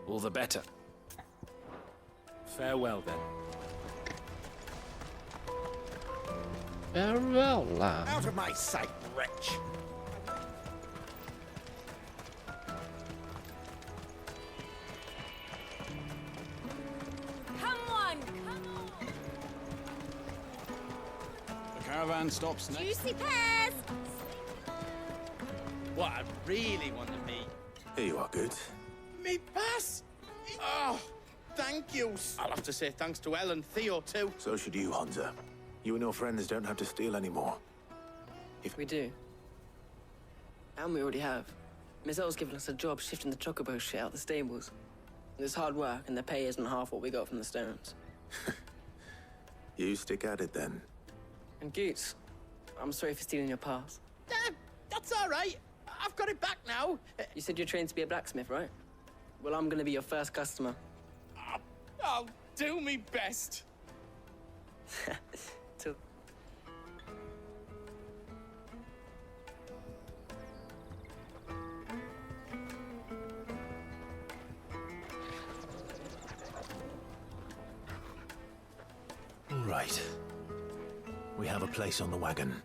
All the better. Farewell, then. Farewell lah. Out of my sight, wretch! Come on, come on! The caravan stops next. Juicy pears! What I really want to meet. Here you are, good. Me pass! Oh, thank you. I'll have to say thanks to Elle and Theo, too. So should you, Hansa. You and your friends don't have to steal anymore. If we do. And we already have. Miss Elle's given us a job shifting the chocobo shit out the stables. It's hard work, and the pay isn't half what we got from the stones. You stick at it, then. And Goots, I'm sorry for stealing your pass. That's all right. I've got it back now. You said you're trained to be a blacksmith, right? Well, I'm gonna be your first customer. I'll do me best. Till... All right. We have a place on the wagon.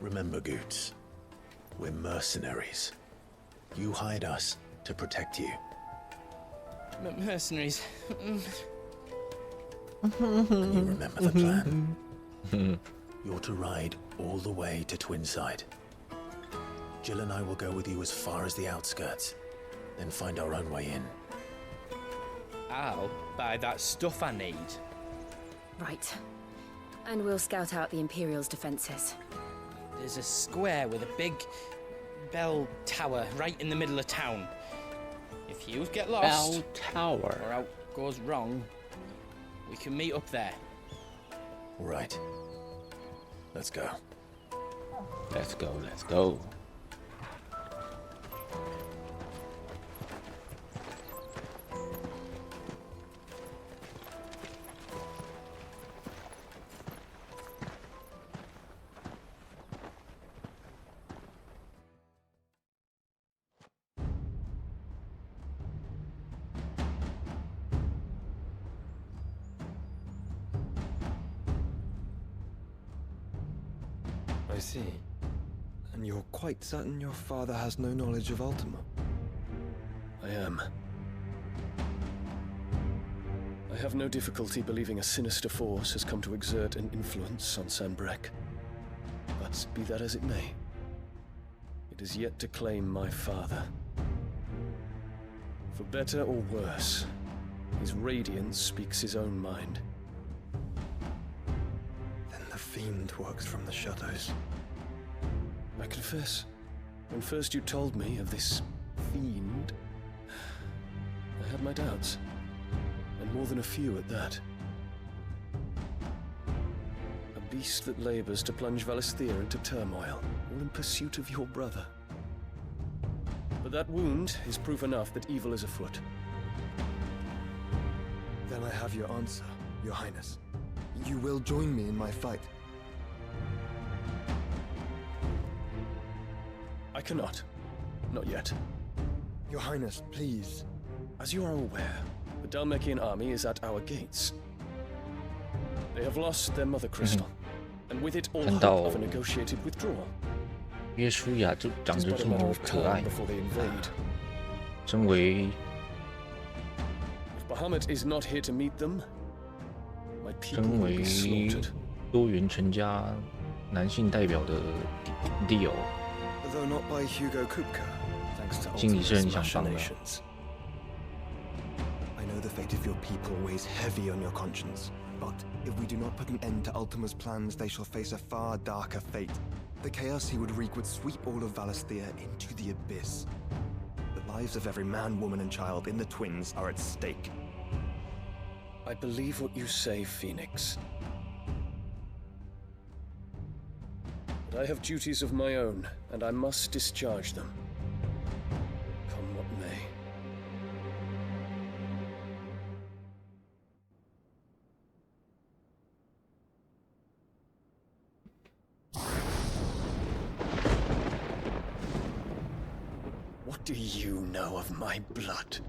Remember, Goots, we're mercenaries. You hired us to protect you. Mercenaries. And you remember the plan. You're to ride all the way to Twinside. Jill and I will go with you as far as the outskirts, then find our own way in. I'll buy that stuff I need. Right. And we'll scout out the Imperial's defenses. There's a square with a big bell tower right in the middle of town. If you get lost, Bell tower. or out goes wrong, we can meet up there. All right. Let's go. Let's go, let's go. I see. And you're quite certain your father has no knowledge of Ultima? I am. I have no difficulty believing a sinister force has come to exert an influence on Sanbreque. But be that as it may, it is yet to claim my father. For better or worse, his radiance speaks his own mind. Then the fiend works from the shadows. I confess, when first you told me of this fiend, I had my doubts, and more than a few at that. A beast that labors to plunge Valisthea into turmoil, all in pursuit of your brother. But that wound is proof enough that evil is afoot. Then I have your answer, Your Highness. You will join me in my fight. I cannot. Not yet. Your Highness, please. As you are aware, the Dalmekian army is at our gates. They have lost their mother crystal, and with it all hope of a negotiated withdrawal. 约书亚就长得这么可爱。身为 If Bahamut is not here to meet them, my people 身 will 为 be slaughtered. 多元成家男性代表的Dio， Though not by Hugo Kupka, thanks to 心里是很 Ultima's 想帮的。 machinations. I know the fate of your people weighs heavy on your conscience, but if we do not put an end to Ultima's plans, they shall face a far darker fate. The chaos he would wreak would sweep all of Valisthea into the abyss. The lives of every man, woman, and child in the Twins are at stake. I believe what you say, Phoenix. But I have duties of my own, and I must discharge them. Come what may. do you know of my blood?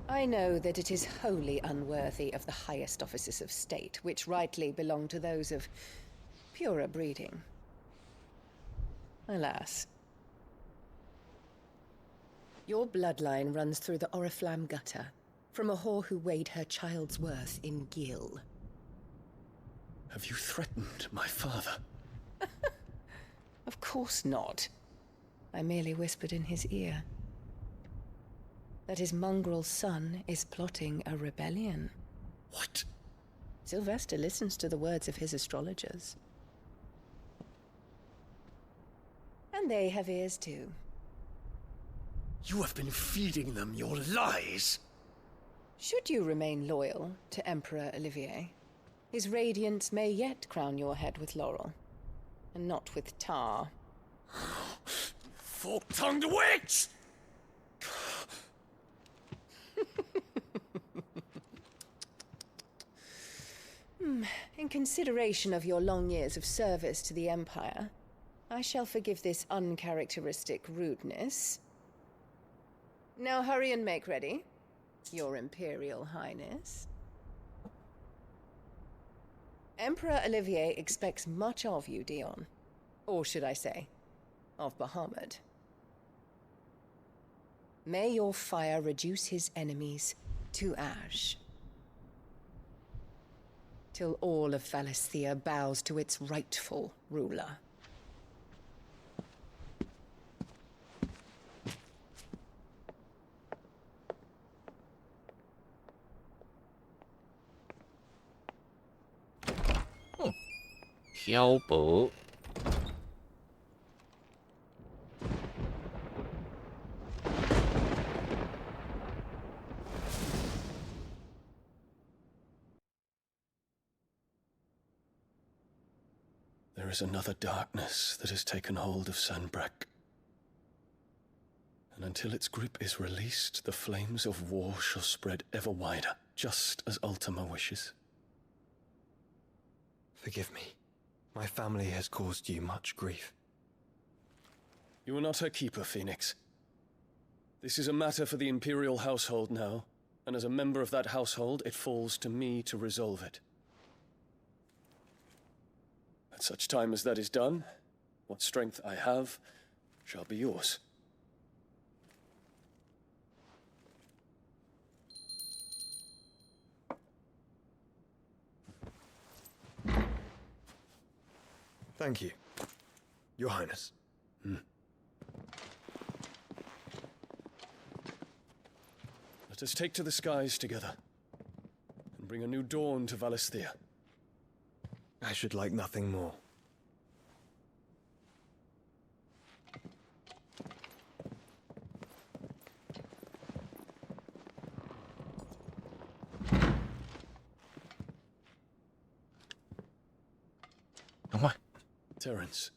I know that it is wholly unworthy of the highest offices of state, which rightly belong to those of purer breeding. Alas. Your bloodline runs through the Oriflamme gutter, from a whore who weighed her child's worth in gil. Have you threatened my father? Of course not. I merely whispered in his ear that his mongrel son is plotting a rebellion. What? Sylvester listens to the words of his astrologers. And they have ears too. You have been feeding them your lies! Should you remain loyal to Emperor Olivier, his radiance may yet crown your head with laurel, and not with tar. Fork-tongued witch! In consideration of your long years of service to the Empire, I shall forgive this uncharacteristic rudeness. Now hurry and make ready, Your Imperial Highness. Emperor Olivier expects much of you, Dion. Or should I say, of Bahamut. May your fire reduce his enemies to ash, till all of Valisthea bows to its rightful ruler.漂泊。There is another darkness that has taken hold of Sanbreque. And until its grip is released, the flames of war shall spread ever wider, just as Ultima wishes. Forgive me. My family has caused you much grief. You are not her keeper, Phoenix. This is a matter for the Imperial household now, and as a member of that household, it falls to me to resolve it. At such time as that is done, what strength I have shall be yours. Thank you, Your Highness. Let us take to the skies together, and bring a new dawn to Valisthea. I should like nothing more.赶快 Terence,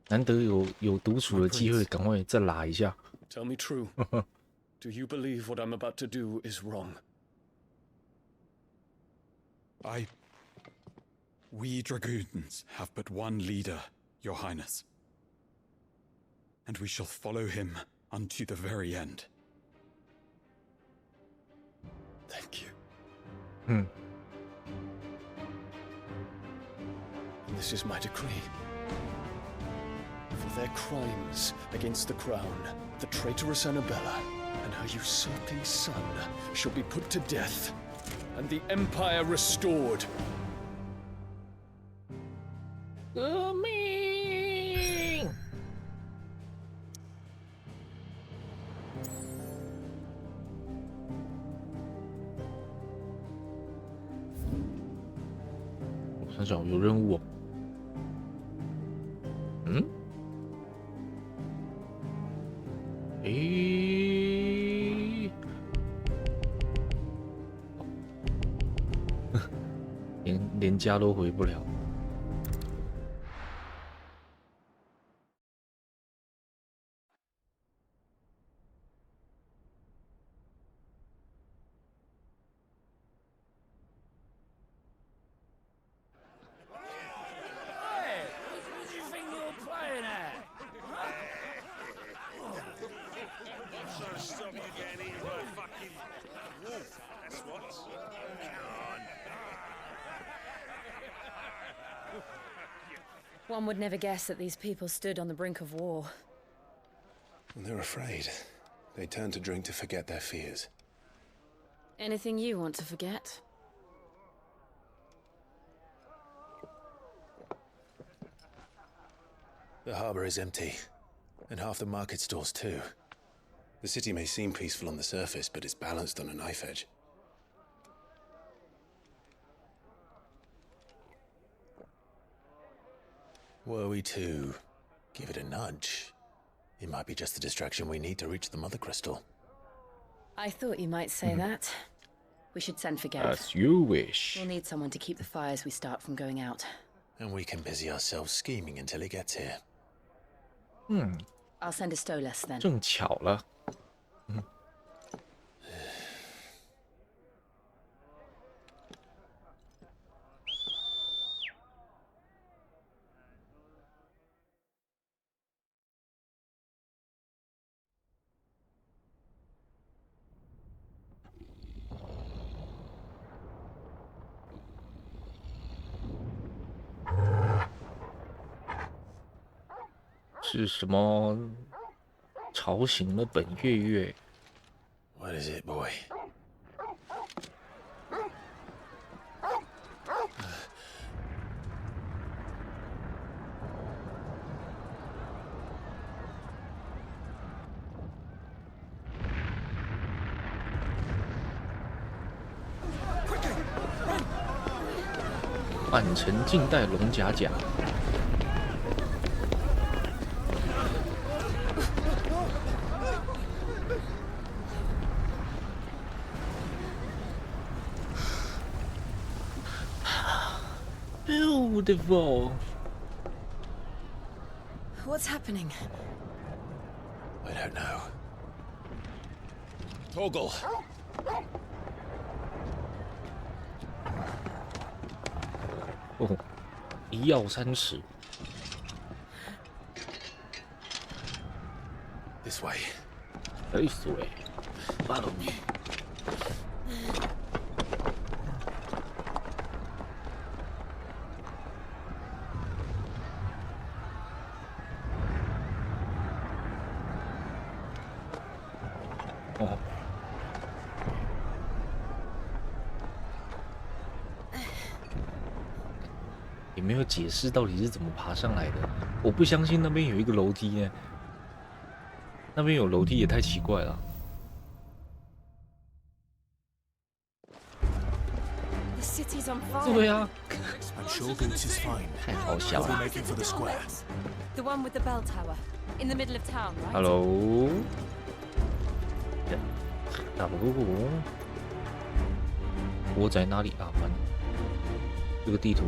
难得有独处的机会，赶快再拉一下。tell me true. Do you believe what I'm about to do is wrong? We dragoons have but one leader, Your Highness. And we shall follow him unto the very end. Thank you. Hmm. And this is my decree. For their crimes against the crown, the traitorous Annabella and her usurping son shall be put to death, and the Empire restored. 革命！我想想，有任务哦。嗯？诶？连家都回不了。One would never guess that these people stood on the brink of war. They're afraid. They turn to drink to forget their fears. Anything you want to forget? The harbor is empty, and half the market stalls too. The city may seem peaceful on the surface, but it's balanced on a knife edge. Were we to give it a nudge, it might be just the distraction we need to reach the Mother Crystal. I thought you might say that. We should send for Gareth. As you wish. We'll need someone to keep the fires we start from going out. And we can busy ourselves scheming until he gets here. I'll send a Stolas then. 正巧了。是什么吵醒了本月月？ What is it, boy? Quickly, run! 满城尽带龙甲甲。 Beautiful. What's happening? I don't know. Torgal. Oh, 一药三尺。 This way. This way. Follow me. 哦，也没有解释到底是怎么爬上来的。我不相信那边有一个楼梯呢，那边有楼梯也太奇怪了。对啊，太好笑了。The one with the bell tower, in the middle of town, right? Hello. 我在哪里啊？完了，这个地图。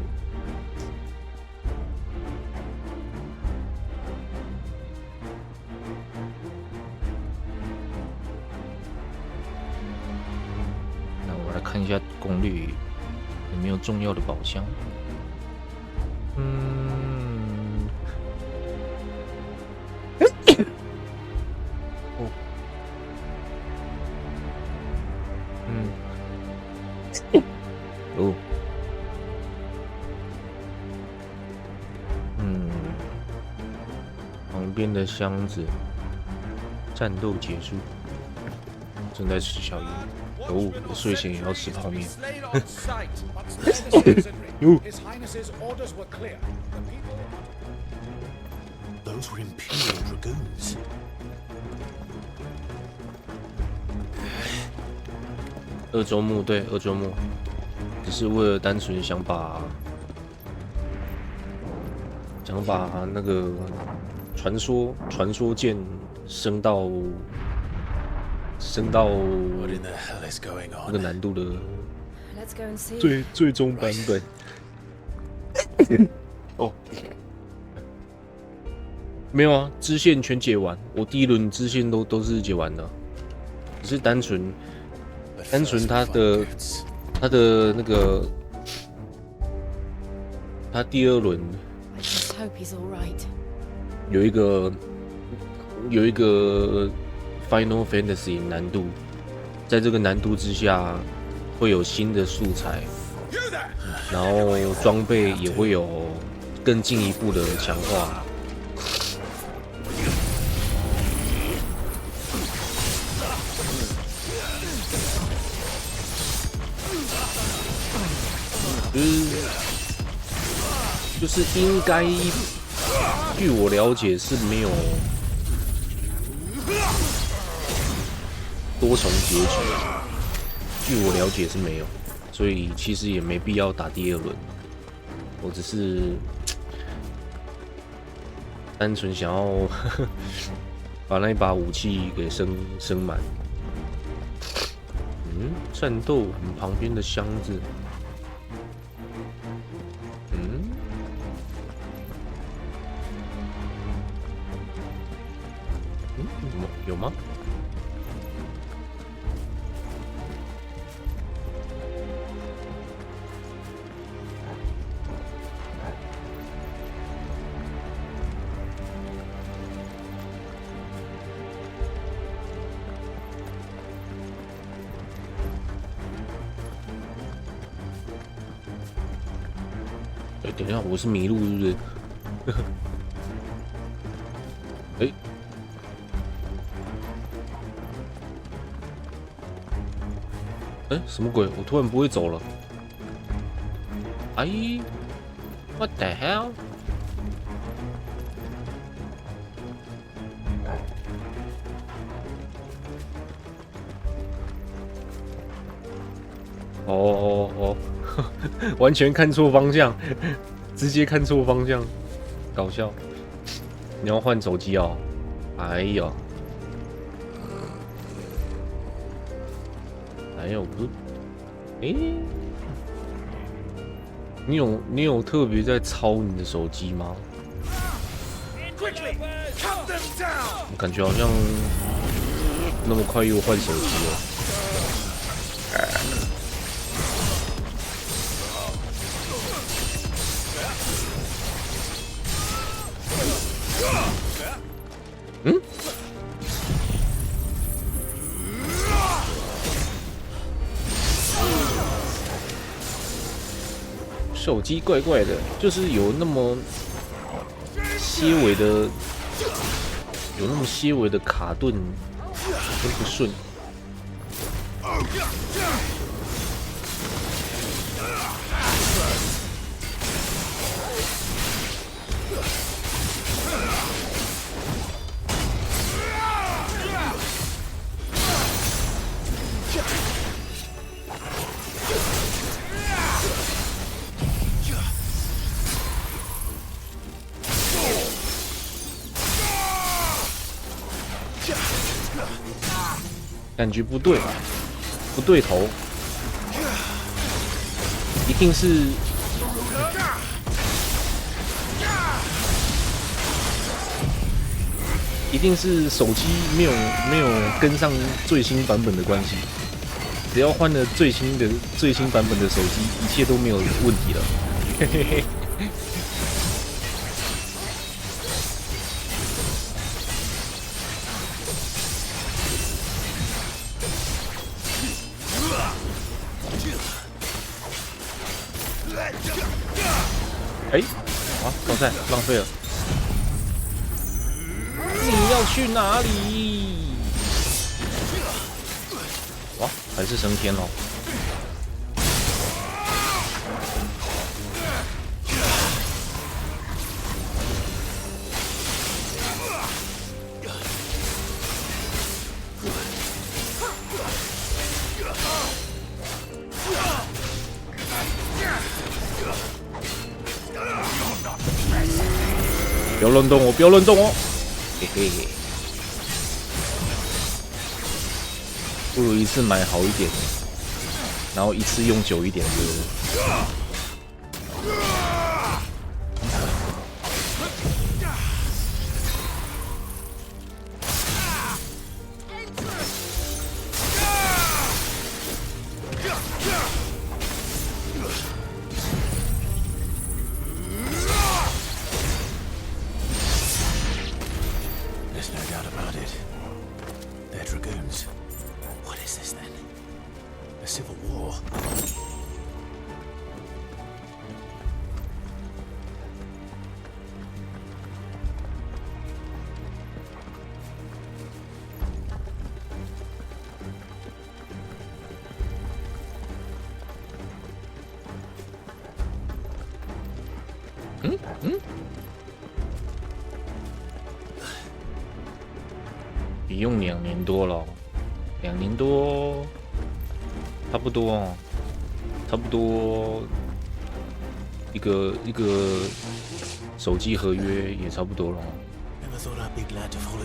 那我来看一下攻略有没有重要的宝箱。哦，旁边的箱子，战斗结束，正在吃宵夜。哦，我睡前也要吃泡面。Those were Imperial dragoons. 二周目对，二周目，只是为了单纯想把那个传说剑升到那个难度的最终版本。哦，没有啊，支线全解完，我第一轮支线都是解完的，只是单纯他的那个他第二轮有一个 Final Fantasy 难度，在这个难度之下会有新的素材，然后装备也会有更进一步的强化。就是应该，据我了解是没有多重结局，据我了解是没有，所以其实也没必要打第2轮。我只是单纯想要把那一把武器给升满。战斗旁边的箱子。有吗？等一下，我是迷路是不是？什么鬼？我突然不会走了。What the hell？ 哦，完全看错方向，直接看错方向，搞笑。你要换手机哦？哎呦！不，你有特别在操你的手机吗？我感觉好像那么快又换手机了。手机怪怪的，就是有那么些微的卡顿跟不顺。感觉不对，不对头，一定是手机没有跟上最新版本的关系。只要换了最新版本的手机，一切都没有问题了。嘿嘿嘿。高赛浪费了。你要去哪里？哇，还是升天哦。不要乱动哦！不要乱动哦！嘿嘿，不如一次买好一点，然后一次用久一点，是不是？也用2年多了，2年多，差不多哦，差不多一个手机合约也差不多了。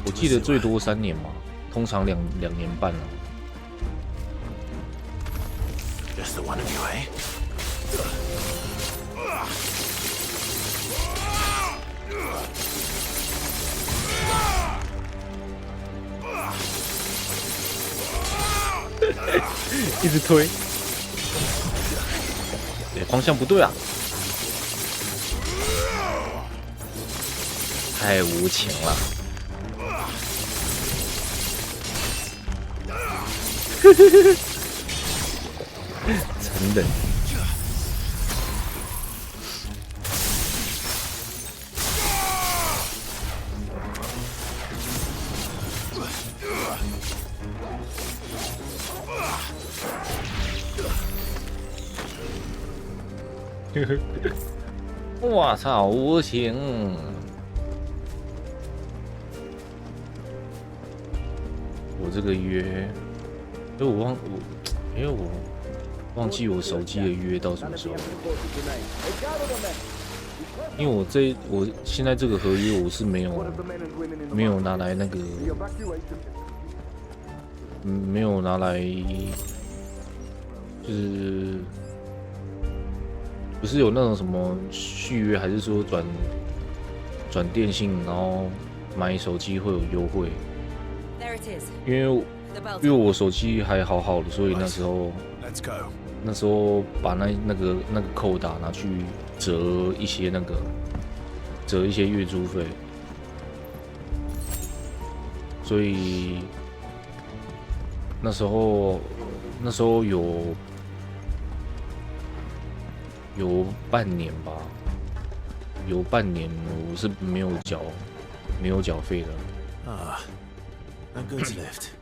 我记得最多3年嘛，通常2年半了。Just the one of you, eh? 一直推，对，方向不对啊，太无情了。残忍。我操，无情！我这个约，因为我忘记我手机的约到什么时候了。因为我现在这个合约我是没有拿来那个，没有拿来，就是不是有那种什么续约，还是说转电信，然后买手机会有优惠？因为我手机还好的，所以那时候把那个扣打拿去折一些月租费，所以那时候有半年吧，有半年我是没有缴费的。Ah, no goods left.